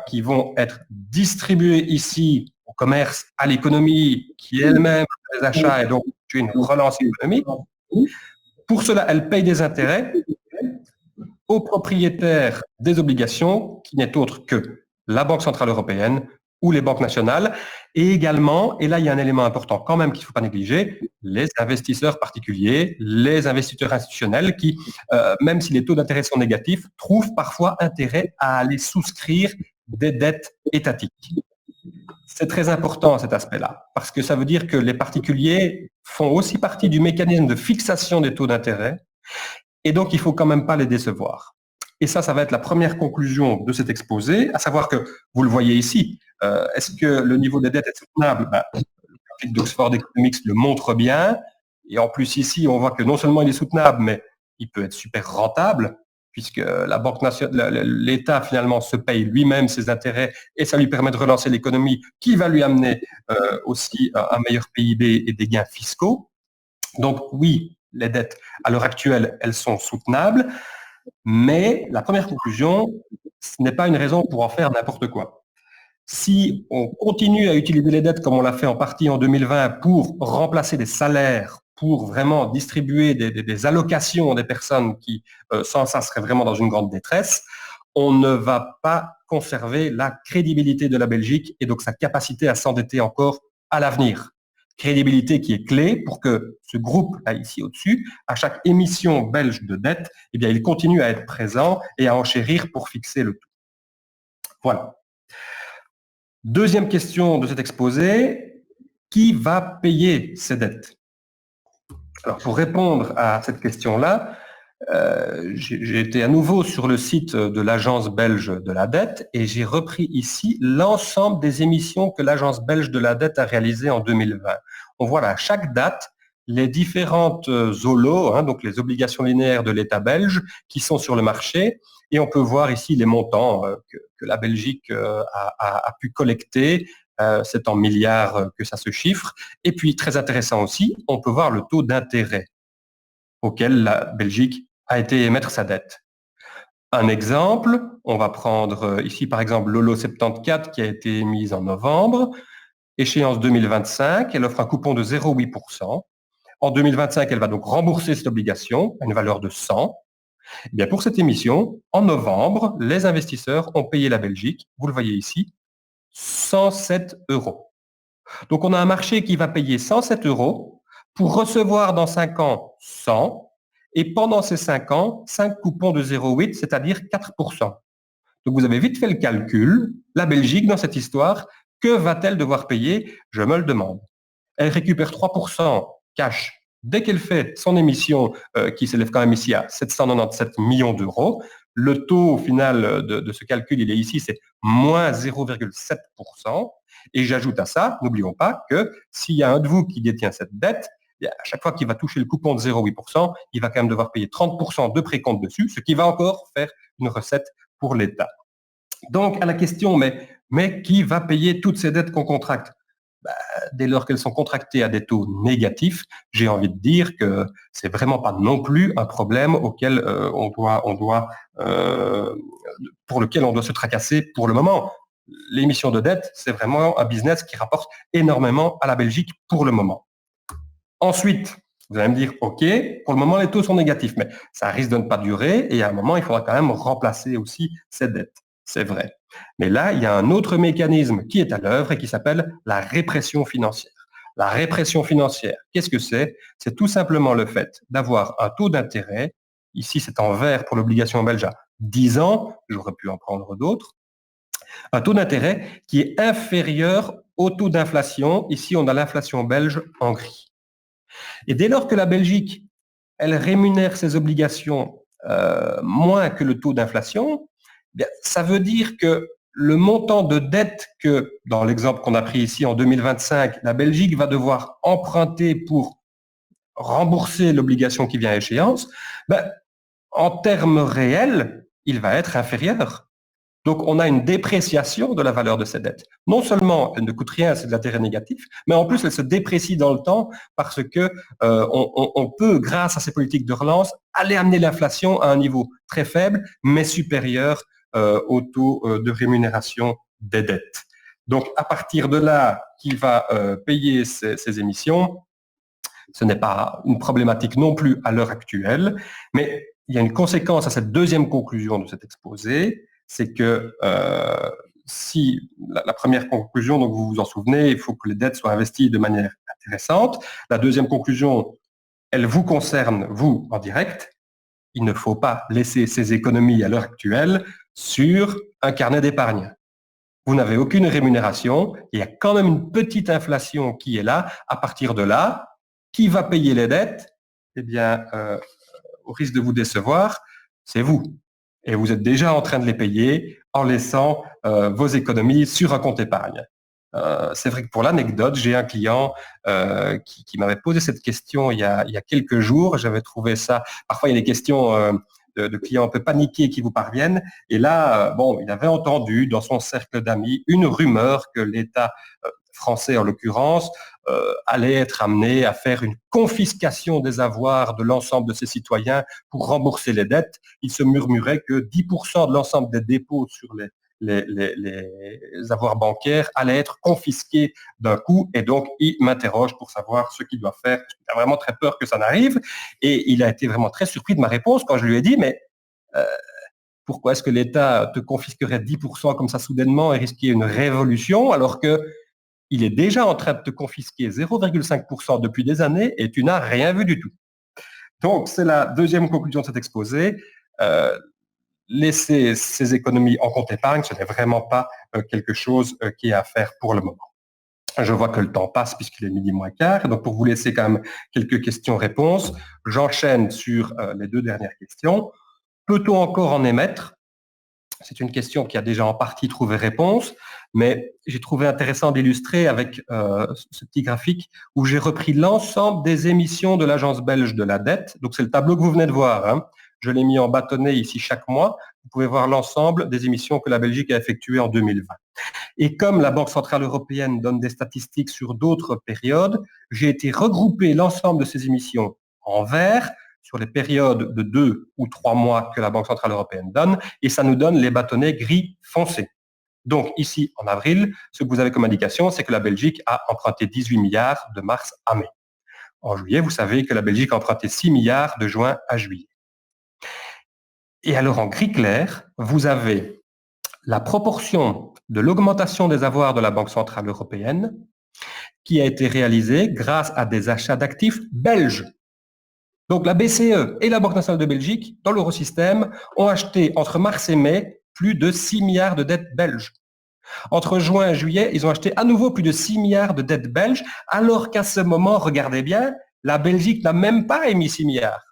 qui vont être distribués ici au commerce, à l'économie, qui elle-même fait des achats et donc une relance économique. Pour cela, elle paye des intérêts aux propriétaires des obligations, qui n'est autre que la Banque centrale européenne ou les banques nationales, et également, et là il y a un élément important quand même qu'il ne faut pas négliger, les investisseurs particuliers, les investisseurs institutionnels qui, même si les taux d'intérêt sont négatifs, trouvent parfois intérêt à aller souscrire des dettes étatiques. C'est très important cet aspect-là, parce que ça veut dire que les particuliers font aussi partie du mécanisme de fixation des taux d'intérêt, et donc il ne faut quand même pas les décevoir. Et ça va être la première conclusion de cet exposé, à savoir que, vous le voyez ici, est-ce que le niveau des dettes est soutenable? Le graphique d'Oxford Economics le montre bien, et en plus ici, on voit que non seulement il est soutenable, mais il peut être super rentable, puisque la Banque nationale, l'État finalement se paye lui-même ses intérêts et ça lui permet de relancer l'économie qui va lui amener aussi un meilleur PIB et des gains fiscaux. Donc oui, les dettes à l'heure actuelle, elles sont soutenables, mais la première conclusion, ce n'est pas une raison pour en faire n'importe quoi. Si on continue à utiliser les dettes comme on l'a fait en partie en 2020 pour remplacer des salaires, pour vraiment distribuer des allocations des personnes qui, sans ça, seraient vraiment dans une grande détresse, on ne va pas conserver la crédibilité de la Belgique et donc sa capacité à s'endetter encore à l'avenir. Crédibilité qui est clé pour que ce groupe, là, ici au-dessus, à chaque émission belge de dette, eh bien, il continue à être présent et à enchérir pour fixer le tout. Voilà. Deuxième question de cet exposé, qui va payer ces dettes? Alors, pour répondre à cette question-là, j'ai été à nouveau sur le site de l'Agence belge de la dette et j'ai repris ici l'ensemble des émissions que l'Agence belge de la dette a réalisées en 2020. On voit là à chaque date les différentes OLO, donc les obligations linéaires de l'État belge qui sont sur le marché et on peut voir ici les montants que la Belgique a pu collecter. C'est en milliards que ça se chiffre. Et puis, très intéressant aussi, on peut voir le taux d'intérêt auquel la Belgique a été émettre sa dette. Un exemple, on va prendre ici par exemple l'OLO 74 qui a été émise en novembre, échéance 2025, elle offre un coupon de 0,8%. En 2025, elle va donc rembourser cette obligation à une valeur de 100. Eh bien, pour cette émission, en novembre, les investisseurs ont payé la Belgique, vous le voyez ici, 107 €. Donc on a un marché qui va payer 107 € pour recevoir dans 5 ans 100 et pendant ces 5 ans, 5 coupons de 0,8, c'est-à-dire 4%. Donc vous avez vite fait le calcul. La Belgique, dans cette histoire, que va-t-elle devoir payer? Je me le demande. Elle récupère 3% cash dès qu'elle fait son émission qui s'élève quand même ici à 797 millions d'euros. Le taux final de ce calcul, il est ici, c'est moins 0,7%. Et j'ajoute à ça, n'oublions pas que s'il y a un de vous qui détient cette dette, à chaque fois qu'il va toucher le coupon de 0,8%, il va quand même devoir payer 30% de précompte dessus, ce qui va encore faire une recette pour l'État. Donc, à la question, mais qui va payer toutes ces dettes qu'on contracte? Dès lors qu'elles sont contractées à des taux négatifs, j'ai envie de dire que c'est vraiment pas non plus un problème auquel pour lequel on doit se tracasser pour le moment. l'émission de dette, c'est vraiment un business qui rapporte énormément à la Belgique pour le moment. Ensuite, vous allez me dire, OK, pour le moment, les taux sont négatifs, mais ça risque de ne pas durer et à un moment, il faudra quand même remplacer aussi cette dette. C'est vrai. Mais là, il y a un autre mécanisme qui est à l'œuvre et qui s'appelle la répression financière. La répression financière, qu'est-ce que c'est? C'est tout simplement le fait d'avoir un taux d'intérêt, ici c'est en vert pour l'obligation belge à 10 ans, j'aurais pu en prendre d'autres, un taux d'intérêt qui est inférieur au taux d'inflation, ici on a l'inflation belge en gris. Et dès lors que la Belgique, elle rémunère ses obligations moins que le taux d'inflation, ça veut dire que le montant de dette que, dans l'exemple qu'on a pris ici en 2025, la Belgique va devoir emprunter pour rembourser l'obligation qui vient à échéance, en termes réels, il va être inférieur. Donc, on a une dépréciation de la valeur de ces dettes. Non seulement elle ne coûte rien, c'est de l'intérêt négatif, mais en plus, elle se déprécie dans le temps parce que on peut, grâce à ces politiques de relance, aller amener l'inflation à un niveau très faible, mais supérieur au taux de rémunération des dettes. Donc, à partir de là, qui va payer ces émissions, ce n'est pas une problématique non plus à l'heure actuelle, mais il y a une conséquence à cette deuxième conclusion de cet exposé, c'est que si la première conclusion, donc vous vous en souvenez, il faut que les dettes soient investies de manière intéressante. La deuxième conclusion, elle vous concerne, vous, en direct. Il ne faut pas laisser ces économies à l'heure actuelle sur un carnet d'épargne. Vous n'avez aucune rémunération, il y a quand même une petite inflation qui est là. À partir de là, qui va payer les dettes? Eh bien, au risque de vous décevoir, c'est vous. Et vous êtes déjà en train de les payer en laissant vos économies sur un compte épargne. C'est vrai que pour l'anecdote, j'ai un client qui m'avait posé cette question il y a quelques jours. J'avais trouvé ça. Parfois, il y a des questions de clients un peu paniqués qui vous parviennent. Et là, il avait entendu dans son cercle d'amis une rumeur que l'État français, en l'occurrence, allait être amené à faire une confiscation des avoirs de l'ensemble de ses citoyens pour rembourser les dettes. Il se murmurait que 10% de l'ensemble des dépôts sur les avoirs bancaires allaient être confisqués d'un coup. Et donc, il m'interroge pour savoir ce qu'il doit faire. Il a vraiment très peur que ça n'arrive. Et il a été vraiment très surpris de ma réponse quand je lui ai dit, mais pourquoi est-ce que l'État te confisquerait 10% comme ça soudainement et risquer une révolution alors que il est déjà en train de te confisquer 0,5% depuis des années et tu n'as rien vu du tout. Donc, c'est la deuxième conclusion de cet exposé. Laisser ces économies en compte épargne, ce n'est vraiment pas quelque chose qui est à faire pour le moment. Je vois que le temps passe puisqu'il est 12:15. Donc, pour vous laisser quand même quelques questions-réponses, j'enchaîne sur les deux dernières questions. Peut-on encore en émettre? C'est une question qui a déjà en partie trouvé réponse, mais j'ai trouvé intéressant d'illustrer avec ce petit graphique où j'ai repris l'ensemble des émissions de l'Agence belge de la dette. Donc c'est le tableau que vous venez de voir, hein. Je l'ai mis en bâtonnet ici chaque mois. Vous pouvez voir l'ensemble des émissions que la Belgique a effectuées en 2020. Et comme la Banque centrale européenne donne des statistiques sur d'autres périodes, j'ai été regrouper l'ensemble de ces émissions en vert sur les périodes de 2 ou 3 mois que la Banque centrale européenne donne, et ça nous donne les bâtonnets gris foncé. Donc ici, en avril, ce que vous avez comme indication, c'est que la Belgique a emprunté 18 milliards de mars à mai. En juillet, vous savez que la Belgique a emprunté 6 milliards de juin à juillet. Et alors en gris clair, vous avez la proportion de l'augmentation des avoirs de la Banque centrale européenne qui a été réalisée grâce à des achats d'actifs belges. Donc la BCE et la Banque nationale de Belgique, dans l'eurosystème, ont acheté entre mars et mai plus de 6 milliards de dettes belges. Entre juin et juillet, ils ont acheté à nouveau plus de 6 milliards de dettes belges, alors qu'à ce moment, regardez bien, la Belgique n'a même pas émis 6 milliards.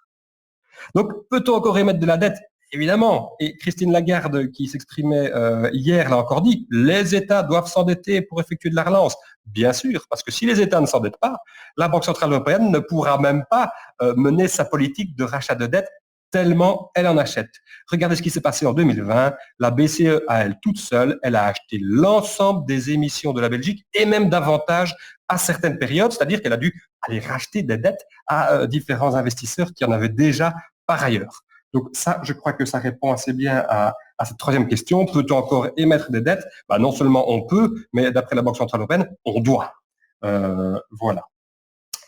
Donc peut-on encore émettre de la dette? Évidemment. Et Christine Lagarde, qui s'exprimait hier, l'a encore dit, les États doivent s'endetter pour effectuer de la relance. Bien sûr, parce que si les États ne s'endettent pas, la Banque centrale européenne ne pourra même pas mener sa politique de rachat de dette tellement elle en achète. Regardez ce qui s'est passé en 2020. La BCE, à elle toute seule, elle a acheté l'ensemble des émissions de la Belgique et même davantage à certaines périodes, c'est-à-dire qu'elle a dû aller racheter des dettes à différents investisseurs qui en avaient déjà par ailleurs. Donc ça, je crois que ça répond assez bien à à cette troisième question, peut-on encore émettre des dettes? Non seulement on peut, mais d'après la Banque centrale européenne, on doit. Voilà.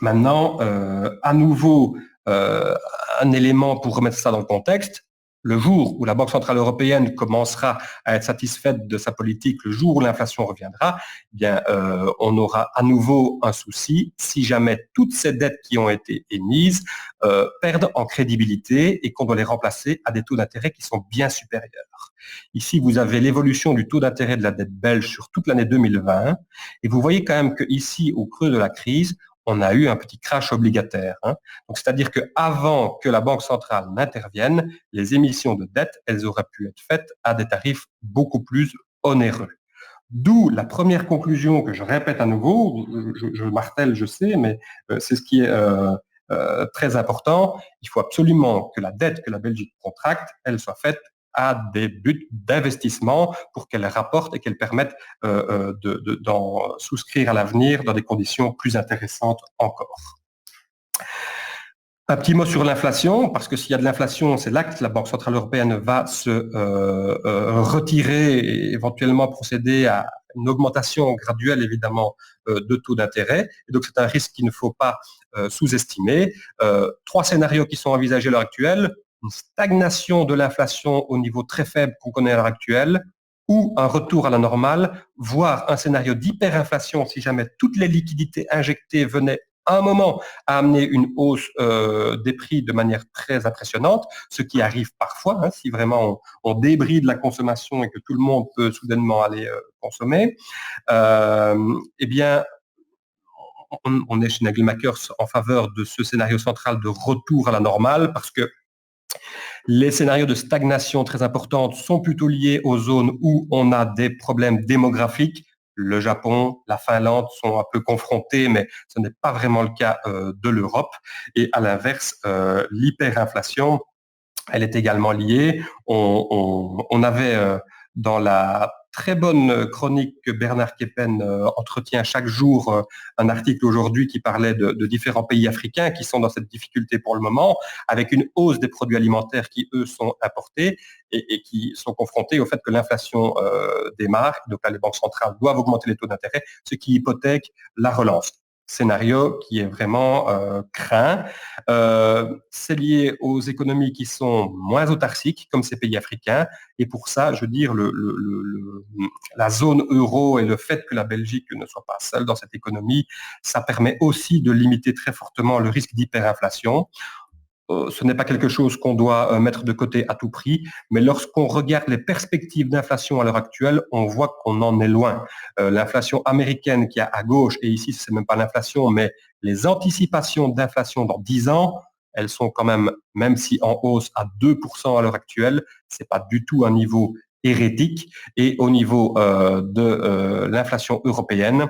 Maintenant, à nouveau, un élément pour remettre ça dans le contexte. Le jour où la Banque centrale européenne commencera à être satisfaite de sa politique, le jour où l'inflation reviendra, on aura à nouveau un souci si jamais toutes ces dettes qui ont été émises perdent en crédibilité et qu'on doit les remplacer à des taux d'intérêt qui sont bien supérieurs. Ici, vous avez l'évolution du taux d'intérêt de la dette belge sur toute l'année 2020 et vous voyez quand même qu'ici, au creux de la crise, on a eu un petit crash obligataire. Donc, c'est-à-dire qu'avant que la Banque centrale n'intervienne, les émissions de dette, elles auraient pu être faites à des tarifs beaucoup plus onéreux. D'où la première conclusion que je répète à nouveau, je martèle, je sais, mais c'est ce qui est très important. Il faut absolument que la dette que la Belgique contracte, elle soit faite à des buts d'investissement pour qu'elle rapporte et qu'elle permette d'en souscrire à l'avenir dans des conditions plus intéressantes encore. Un petit mot sur l'inflation, parce que s'il y a de l'inflation, c'est là que la Banque centrale européenne va se retirer et éventuellement procéder à une augmentation graduelle, évidemment, de taux d'intérêt. Et donc, c'est un risque qu'il ne faut pas sous-estimer. 3 scénarios qui sont envisagés à l'heure actuelle. Une stagnation de l'inflation au niveau très faible qu'on connaît à l'heure actuelle, ou un retour à la normale, voire un scénario d'hyperinflation si jamais toutes les liquidités injectées venaient à un moment à amener une hausse des prix de manière très impressionnante, ce qui arrive parfois, si vraiment on débride la consommation et que tout le monde peut soudainement aller consommer, on est chez Nagelmakers en faveur de ce scénario central de retour à la normale parce que les scénarios de stagnation très importantes sont plutôt liés aux zones où on a des problèmes démographiques. Le Japon, la Finlande sont un peu confrontés, mais ce n'est pas vraiment le cas de l'Europe. Et à l'inverse, l'hyperinflation, elle est également liée. On avait dans la très bonne chronique que Bernard Keppen entretient chaque jour, un article aujourd'hui qui parlait de différents pays africains qui sont dans cette difficulté pour le moment, avec une hausse des produits alimentaires qui, eux, sont importés et qui sont confrontés au fait que l'inflation démarre. Donc là, les banques centrales doivent augmenter les taux d'intérêt, ce qui hypothèque la relance. Scénario qui est vraiment craint. C'est lié aux économies qui sont moins autarciques, comme ces pays africains. Et pour ça, je veux dire, la zone euro et le fait que la Belgique ne soit pas seule dans cette économie, ça permet aussi de limiter très fortement le risque d'hyperinflation. Ce n'est pas quelque chose qu'on doit mettre de côté à tout prix, mais lorsqu'on regarde les perspectives d'inflation à l'heure actuelle, on voit qu'on en est loin. L'inflation américaine qui est à gauche, et ici, ce n'est même pas l'inflation, mais les anticipations d'inflation dans 10 ans, elles sont quand même si en hausse à 2% à l'heure actuelle, c'est pas du tout un niveau hérétique. Et au niveau de l'inflation européenne,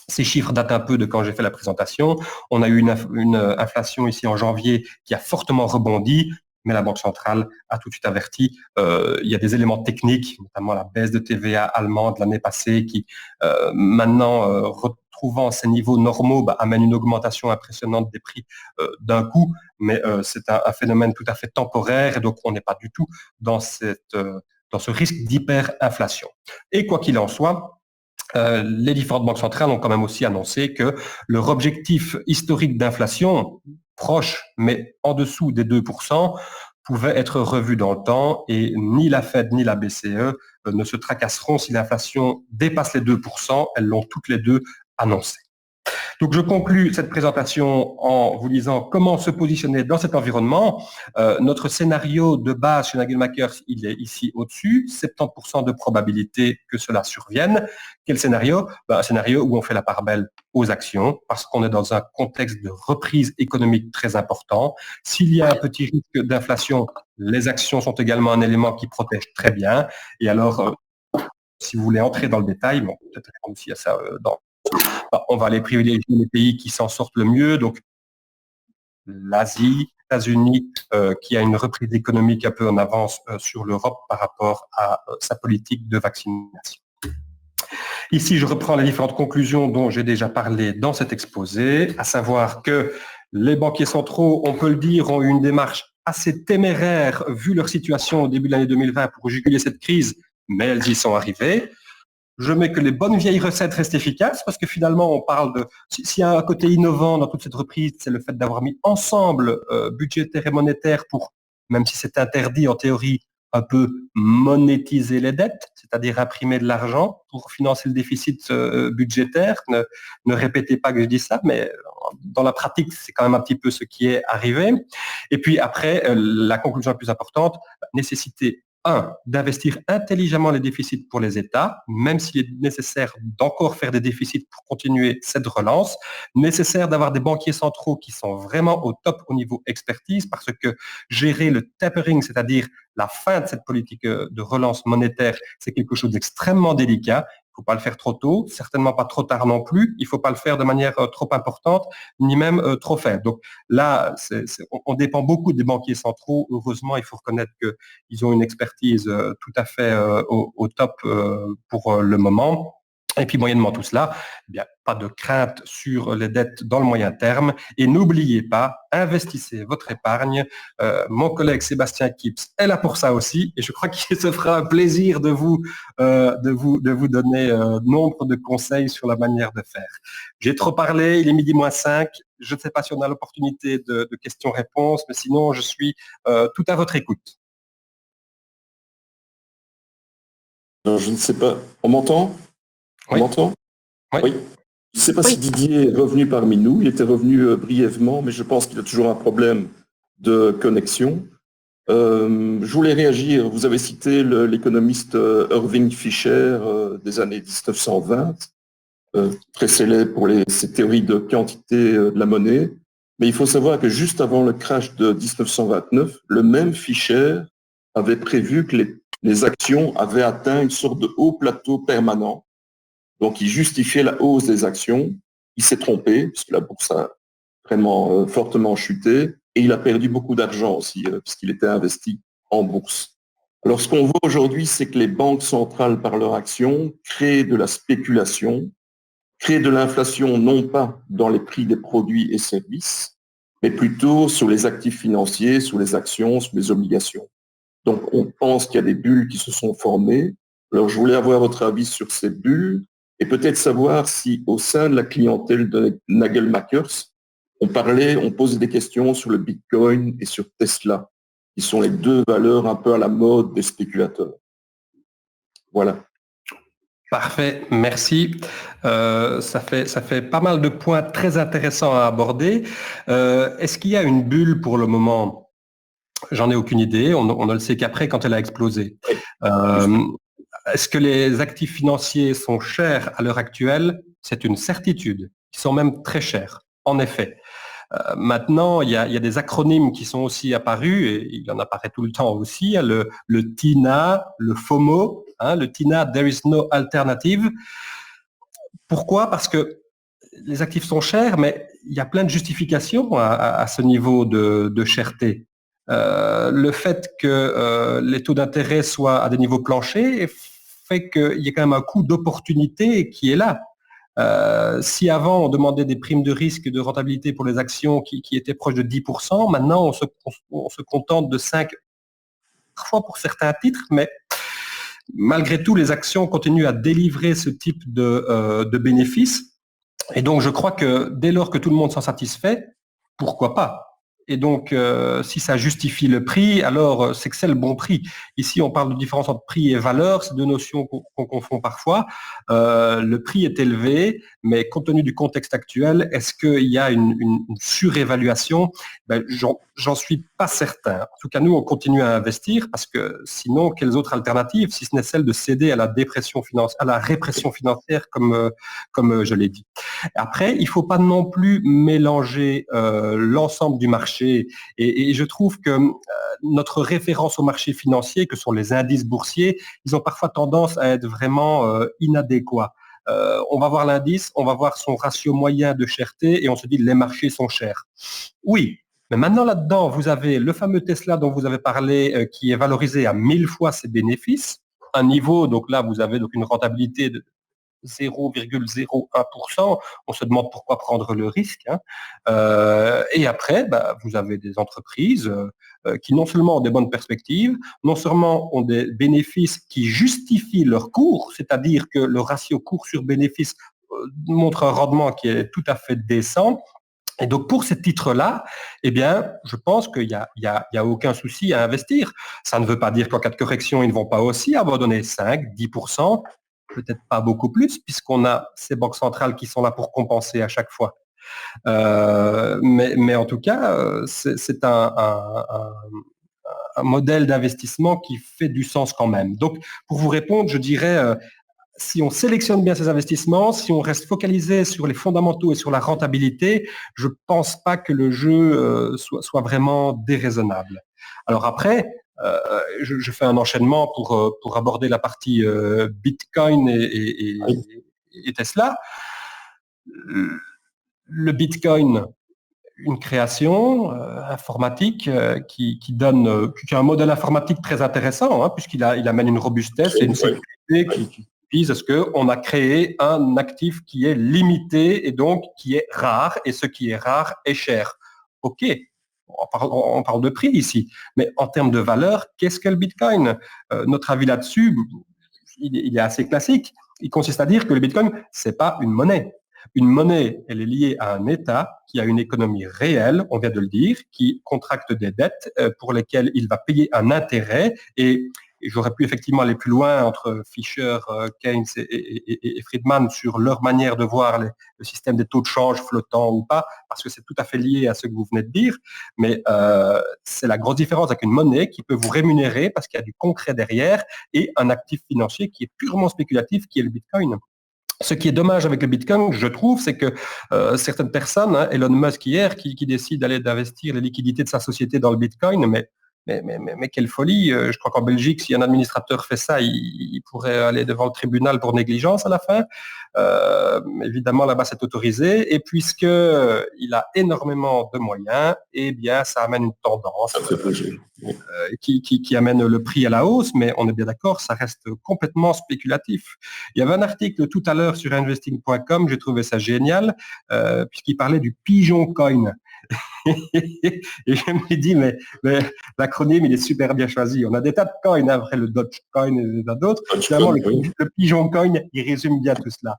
ces chiffres datent un peu de quand j'ai fait la présentation. On a eu une inflation ici en janvier qui a fortement rebondi, mais la Banque centrale a tout de suite averti. Il y a des éléments techniques, notamment la baisse de TVA allemande l'année passée, qui maintenant, retrouvant ces niveaux normaux, amène une augmentation impressionnante des prix d'un coup. Mais c'est un phénomène tout à fait temporaire, et donc on n'est pas du tout dans ce risque d'hyperinflation. Et quoi qu'il en soit, les différentes banques centrales ont quand même aussi annoncé que leur objectif historique d'inflation, proche mais en dessous des 2%, pouvait être revu dans le temps et ni la Fed ni la BCE ne se tracasseront si l'inflation dépasse les 2%. Elles l'ont toutes les deux annoncé. Donc, je conclus cette présentation en vous disant comment se positionner dans cet environnement. Notre scénario de base chez Nagelmakers, il est ici au-dessus, 70% de probabilité que cela survienne. Quel scénario? Un scénario où on fait la part belle aux actions parce qu'on est dans un contexte de reprise économique très important. S'il y a un petit risque d'inflation, les actions sont également un élément qui protège très bien. Et alors, si vous voulez entrer dans le détail, peut-être répondre aussi à ça on va aller privilégier les pays qui s'en sortent le mieux, donc l'Asie, les États-Unis, qui a une reprise économique un peu en avance sur l'Europe par rapport à sa politique de vaccination. Ici, je reprends les différentes conclusions dont j'ai déjà parlé dans cet exposé, à savoir que les banquiers centraux, on peut le dire, ont eu une démarche assez téméraires vu leur situation au début de l'année 2020 pour juguler cette crise, mais elles y sont arrivées. Je mets que les bonnes vieilles recettes restent efficaces parce que finalement, on parle de... S'il y a un côté innovant dans toute cette reprise, c'est le fait d'avoir mis ensemble budgétaire et monétaire pour, même si c'est interdit en théorie, un peu monétiser les dettes, c'est-à-dire imprimer de l'argent pour financer le déficit budgétaire. Ne répétez pas que je dis ça, mais dans la pratique, c'est quand même un petit peu ce qui est arrivé. Et puis après, la conclusion la plus importante, nécessité d'investir intelligemment les déficits pour les États, même s'il est nécessaire d'encore faire des déficits pour continuer cette relance, nécessaire d'avoir des banquiers centraux qui sont vraiment au top au niveau expertise, parce que gérer le tapering, c'est-à-dire la fin de cette politique de relance monétaire, c'est quelque chose d'extrêmement délicat. Il ne faut pas le faire trop tôt, certainement pas trop tard non plus. Il ne faut pas le faire de manière trop importante, ni même trop faible. Donc là, on dépend beaucoup des banquiers centraux. Heureusement, il faut reconnaître qu'ils ont une expertise tout à fait au top pour le moment. Et puis, moyennement tout cela, eh bien, pas de crainte sur les dettes dans le moyen terme. Et n'oubliez pas, investissez votre épargne. Mon collègue Sébastien Kips est là pour ça aussi. Et je crois qu'il se fera un plaisir de vous donner nombre de conseils sur la manière de faire. J'ai trop parlé, il est midi moins 5. Je ne sais pas si on a l'opportunité de questions-réponses, mais sinon, je suis tout à votre écoute. Alors, je ne sais pas. On m'entend? On Oui. m'entend? Oui. Je ne sais pas si Didier est revenu parmi nous. Il était revenu brièvement, mais je pense qu'il a toujours un problème de connexion. Je voulais réagir. Vous avez cité l'économiste Irving Fisher des années 1920, très célèbre pour ses théories de quantité de la monnaie. Mais il faut savoir que juste avant le crash de 1929, le même Fisher avait prévu que les actions avaient atteint une sorte de haut plateau permanent. Donc, il justifiait la hausse des actions. Il s'est trompé, puisque la bourse a vraiment fortement chuté. Et il a perdu beaucoup d'argent aussi, puisqu'il était investi en bourse. Alors, ce qu'on voit aujourd'hui, c'est que les banques centrales, par leurs actions, créent de la spéculation, créent de l'inflation non pas dans les prix des produits et services, mais plutôt sur les actifs financiers, sur les actions, sur les obligations. Donc, on pense qu'il y a des bulles qui se sont formées. Alors, je voulais avoir votre avis sur ces bulles et peut-être savoir si, au sein de la clientèle de Nagelmakers, on posait des questions sur le Bitcoin et sur Tesla, qui sont les deux valeurs un peu à la mode des spéculateurs. Voilà. Parfait, merci. Ça fait pas mal de points très intéressants à aborder. Est-ce qu'il y a une bulle pour le moment? J'en ai aucune idée. On ne le sait qu'après quand elle a explosé. Est-ce que les actifs financiers sont chers à l'heure actuelle? C'est une certitude. Ils sont même très chers, en effet. Maintenant, il y a des acronymes qui sont aussi apparus, et il en apparaît tout le temps aussi, le TINA, le FOMO, le TINA, There is no alternative. Pourquoi? Parce que les actifs sont chers, mais il y a plein de justifications à ce niveau de cherté. Le fait que les taux d'intérêt soient à des niveaux planchers fait qu'il y a quand même un coût d'opportunité qui est là. Si avant on demandait des primes de risque et de rentabilité pour les actions qui étaient proches de 10%, maintenant on se contente de 5%, parfois pour certains titres, mais malgré tout les actions continuent à délivrer ce type de bénéfices. Et donc je crois que dès lors que tout le monde s'en satisfait, pourquoi pas? Et donc, si ça justifie le prix, alors c'est que c'est le bon prix. Ici, on parle de différence entre prix et valeur, c'est deux notions qu'on confond parfois. Le prix est élevé, mais compte tenu du contexte actuel, est-ce qu'il y a une surévaluation? J'en suis pas certain. En tout cas, nous, on continue à investir parce que sinon, quelles autres alternatives, si ce n'est celle de céder à la dépression financière, à la répression financière, comme je l'ai dit. Après, il ne faut pas non plus mélanger l'ensemble du marché et je trouve que notre référence au marché financier, que sont les indices boursiers, ils ont parfois tendance à être vraiment inadéquats. On va voir l'indice, on va voir son ratio moyen de cherté et on se dit les marchés sont chers. Oui, mais maintenant là-dedans, vous avez le fameux Tesla dont vous avez parlé qui est valorisé à 1000 fois ses bénéfices. Un niveau, donc là, vous avez donc une rentabilité de 0,01%, on se demande pourquoi prendre le risque. Et après, vous avez des entreprises qui non seulement ont des bonnes perspectives, non seulement ont des bénéfices qui justifient leur cours, c'est-à-dire que le ratio cours sur bénéfice montre un rendement qui est tout à fait décent. Et donc, pour ces titres-là, eh bien, je pense qu'il y a aucun souci à investir. Ça ne veut pas dire qu'en cas de correction, ils ne vont pas aussi abandonner 5, 10%, peut-être pas beaucoup plus, puisqu'on a ces banques centrales qui sont là pour compenser à chaque fois. Mais en tout cas, c'est un modèle d'investissement qui fait du sens quand même. Donc, pour vous répondre, je dirais, si on sélectionne bien ces investissements, si on reste focalisé sur les fondamentaux et sur la rentabilité, je ne pense pas que le jeu soit vraiment déraisonnable. Alors après, je fais un enchaînement pour aborder la partie Bitcoin et Tesla. Le Bitcoin, une création informatique qui a un modèle informatique très intéressant, hein, puisqu'il amène une robustesse et une sécurité qui vise à ce qu'on a créé un actif qui est limité et donc qui est rare, et ce qui est rare est cher. OK, on parle de prix ici, mais en termes de valeur, qu'est-ce que le Bitcoin? Notre avis là-dessus, il est assez classique. Il consiste à dire que le Bitcoin, c'est pas une monnaie. Une monnaie, elle est liée à un État qui a une économie réelle, on vient de le dire, qui contracte des dettes pour lesquelles il va payer un intérêt. Et j'aurais pu effectivement aller plus loin entre Fisher, Keynes et Friedman sur leur manière de voir le système des taux de change flottants ou pas, parce que c'est tout à fait lié à ce que vous venez de dire. Mais c'est la grosse différence avec une monnaie qui peut vous rémunérer parce qu'il y a du concret derrière, et un actif financier qui est purement spéculatif, qui est le Bitcoin. Ce qui est dommage avec le Bitcoin, je trouve, c'est que certaines personnes, hein, Elon Musk hier, qui décide d'investir les liquidités de sa société dans le Bitcoin, mais quelle folie. Je crois qu'en Belgique, si un administrateur fait ça, il pourrait aller devant le tribunal pour négligence à la fin. Évidemment, là-bas, c'est autorisé. Et puisque il a énormément de moyens, eh bien, ça amène une tendance qui amène le prix à la hausse, mais on est bien d'accord, ça reste complètement spéculatif. Il y avait un article tout à l'heure sur investing.com, j'ai trouvé ça génial, puisqu'il parlait du pigeon coin. Et je me dis, mais l'acronyme, il est super bien choisi. On a des tas de coins, après le Dogecoin et des tas d'autres. Finalement, le pigeon coin, il résume bien tout cela.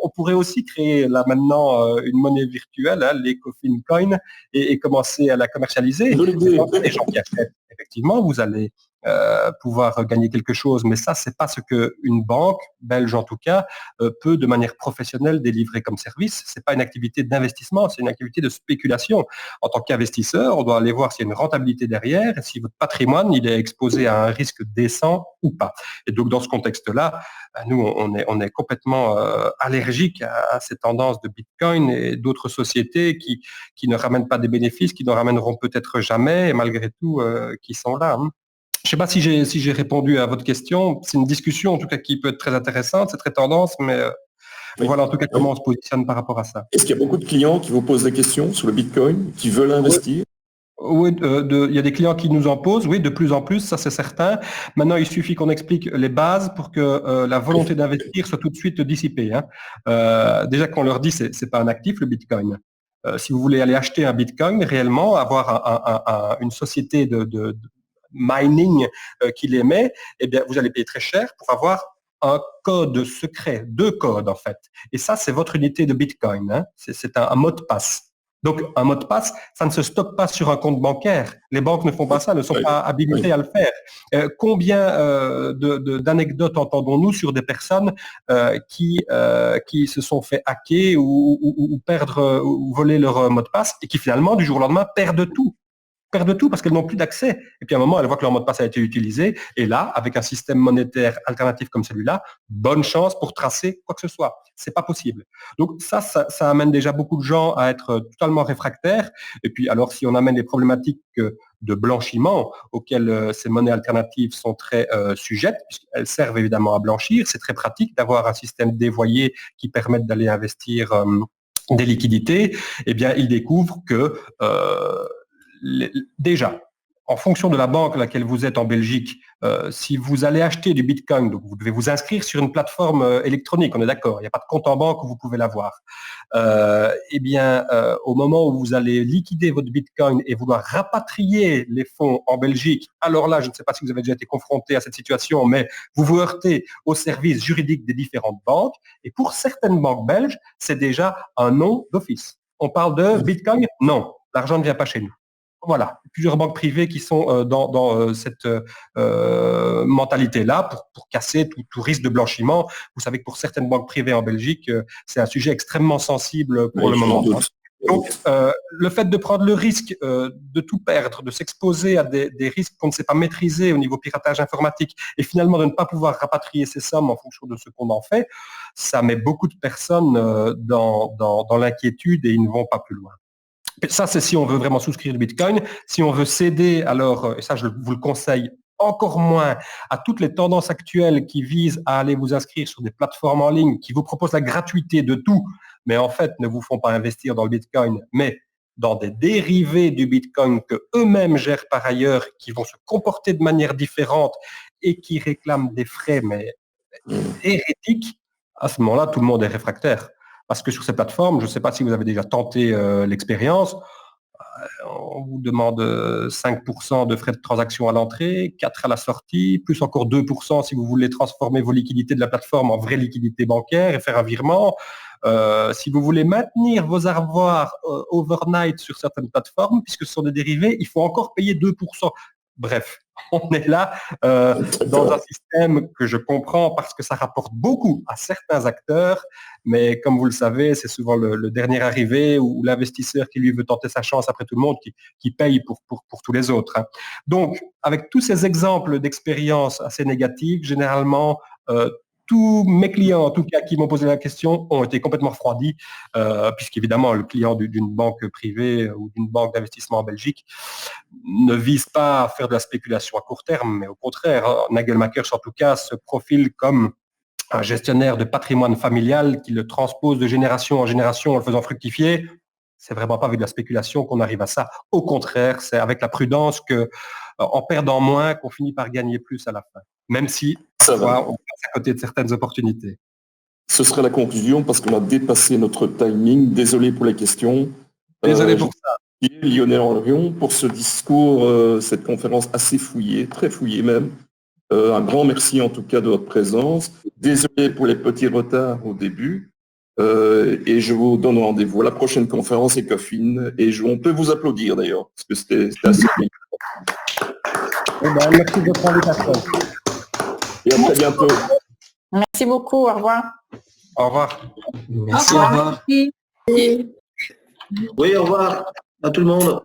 On pourrait aussi créer là maintenant une monnaie virtuelle, hein, l'Ecofin Coin, et commencer à la commercialiser. Les gens qui achètent, effectivement, vous allez pouvoir gagner quelque chose, mais ça, c'est pas ce qu'une banque, belge en tout cas, peut de manière professionnelle délivrer comme service. C'est pas une activité d'investissement, c'est une activité de spéculation. En tant qu'investisseur, on doit aller voir s'il y a une rentabilité derrière et si votre patrimoine, il est exposé à un risque décent ou pas. Et donc, dans ce contexte-là, nous, on est complètement allergique à ces tendances de Bitcoin et d'autres sociétés qui ne ramènent pas des bénéfices, qui n'en ramèneront peut-être jamais, et malgré tout, qui sont là. Hein. Je ne sais pas si j'ai répondu à votre question. C'est une discussion, en tout cas, qui peut être très intéressante. C'est très tendance, mais voilà en tout cas comment on se positionne par rapport à ça. Est-ce qu'il y a beaucoup de clients qui vous posent des questions sur le Bitcoin, qui veulent investir? Oui, il y a des clients qui nous en posent, oui, de plus en plus, ça c'est certain. Maintenant, il suffit qu'on explique les bases pour que la volonté d'investir soit tout de suite dissipée. Hein. Déjà qu'on leur dit, c'est pas un actif, le Bitcoin. Si vous voulez aller acheter un Bitcoin, réellement, avoir une société de mining qui l'émet, eh bien, vous allez payer très cher pour avoir un code secret, 2 codes en fait. Et ça, c'est votre unité de Bitcoin. Hein. C'est un mot de passe. Donc, un mot de passe, ça ne se stocke pas sur un compte bancaire. Les banques ne font pas ça, ne sont pas habilitées à le faire. Combien d'anecdotes entendons-nous sur des personnes qui se sont fait hacker ou perdre ou voler leur mot de passe et qui finalement, du jour au lendemain, perdent tout parce qu'elles n'ont plus d'accès. Et puis à un moment, elles voient que leur mot de passe a été utilisé. Et là, avec un système monétaire alternatif comme celui-là, bonne chance pour tracer quoi que ce soit. C'est pas possible. Donc ça amène déjà beaucoup de gens à être totalement réfractaires. Et puis alors, si on amène les problématiques de blanchiment auxquelles ces monnaies alternatives sont très sujettes, puisqu'elles servent évidemment à blanchir, c'est très pratique d'avoir un système dévoyé qui permette d'aller investir des liquidités. Eh bien, ils découvrent que déjà, en fonction de la banque à laquelle vous êtes en Belgique, si vous allez acheter du Bitcoin, donc vous devez vous inscrire sur une plateforme électronique, on est d'accord, il n'y a pas de compte en banque où vous pouvez l'avoir. Au moment où vous allez liquider votre Bitcoin et vouloir rapatrier les fonds en Belgique, alors là, je ne sais pas si vous avez déjà été confronté à cette situation, mais vous vous heurtez au service juridique des différentes banques. Et pour certaines banques belges, c'est déjà un non d'office. On parle de Bitcoin? Non, l'argent ne vient pas chez nous. Voilà, plusieurs banques privées qui sont dans cette mentalité-là pour casser tout risque de blanchiment. Vous savez que pour certaines banques privées en Belgique, c'est un sujet extrêmement sensible pour le moment. Donc, le fait de prendre le risque de tout perdre, de s'exposer à des risques qu'on ne sait pas maîtriser au niveau piratage informatique et finalement de ne pas pouvoir rapatrier ces sommes en fonction de ce qu'on en fait, ça met beaucoup de personnes dans l'inquiétude et ils ne vont pas plus loin. Ça, c'est si on veut vraiment souscrire du Bitcoin. Si on veut céder, alors, et ça, je vous le conseille encore moins à toutes les tendances actuelles qui visent à aller vous inscrire sur des plateformes en ligne qui vous proposent la gratuité de tout, mais en fait ne vous font pas investir dans le Bitcoin, mais dans des dérivés du Bitcoin que eux-mêmes gèrent par ailleurs, qui vont se comporter de manière différente et qui réclament des frais, mais hérétiques. À ce moment-là, tout le monde est réfractaire. Parce que sur ces plateformes, je ne sais pas si vous avez déjà tenté l'expérience, on vous demande 5% de frais de transaction à l'entrée, 4% à la sortie, plus encore 2% si vous voulez transformer vos liquidités de la plateforme en vraies liquidités bancaires et faire un virement. Si vous voulez maintenir vos avoirs overnight sur certaines plateformes, puisque ce sont des dérivés, il faut encore payer 2%. Bref, on est là dans un système que je comprends parce que ça rapporte beaucoup à certains acteurs, mais comme vous le savez, c'est souvent le dernier arrivé ou l'investisseur qui lui veut tenter sa chance après tout le monde qui paye pour tous les autres. Hein. Donc, avec tous ces exemples d'expériences assez négatives, généralement, tous mes clients, en tout cas, qui m'ont posé la question, ont été complètement refroidis, puisqu'évidemment, le client d'une banque privée ou d'une banque d'investissement en Belgique ne vise pas à faire de la spéculation à court terme, mais au contraire, Nagelmakers, en tout cas, se profile comme un gestionnaire de patrimoine familial qui le transpose de génération en génération en le faisant fructifier. C'est vraiment pas avec de la spéculation qu'on arrive à ça. Au contraire, c'est avec la prudence que, en perdant moins, qu'on finit par gagner plus à la fin. Même si, parfois, on passe à côté de certaines opportunités. Ce serait la conclusion parce qu'on a dépassé notre timing. Désolé pour les questions. Désolé pour ça. Lionel Henrion, pour ce discours, cette conférence assez fouillée, très fouillée même. Un grand merci en tout cas de votre présence. Désolé pour les petits retards au début. Et je vous donne rendez-vous à la prochaine conférence ECOFIN. Et on peut vous applaudir d'ailleurs, parce que c'était assez bien. Merci de votre invitation. Et à très bientôt. Merci beaucoup, au revoir. Au revoir. Merci, au revoir. Oui, au revoir à tout le monde.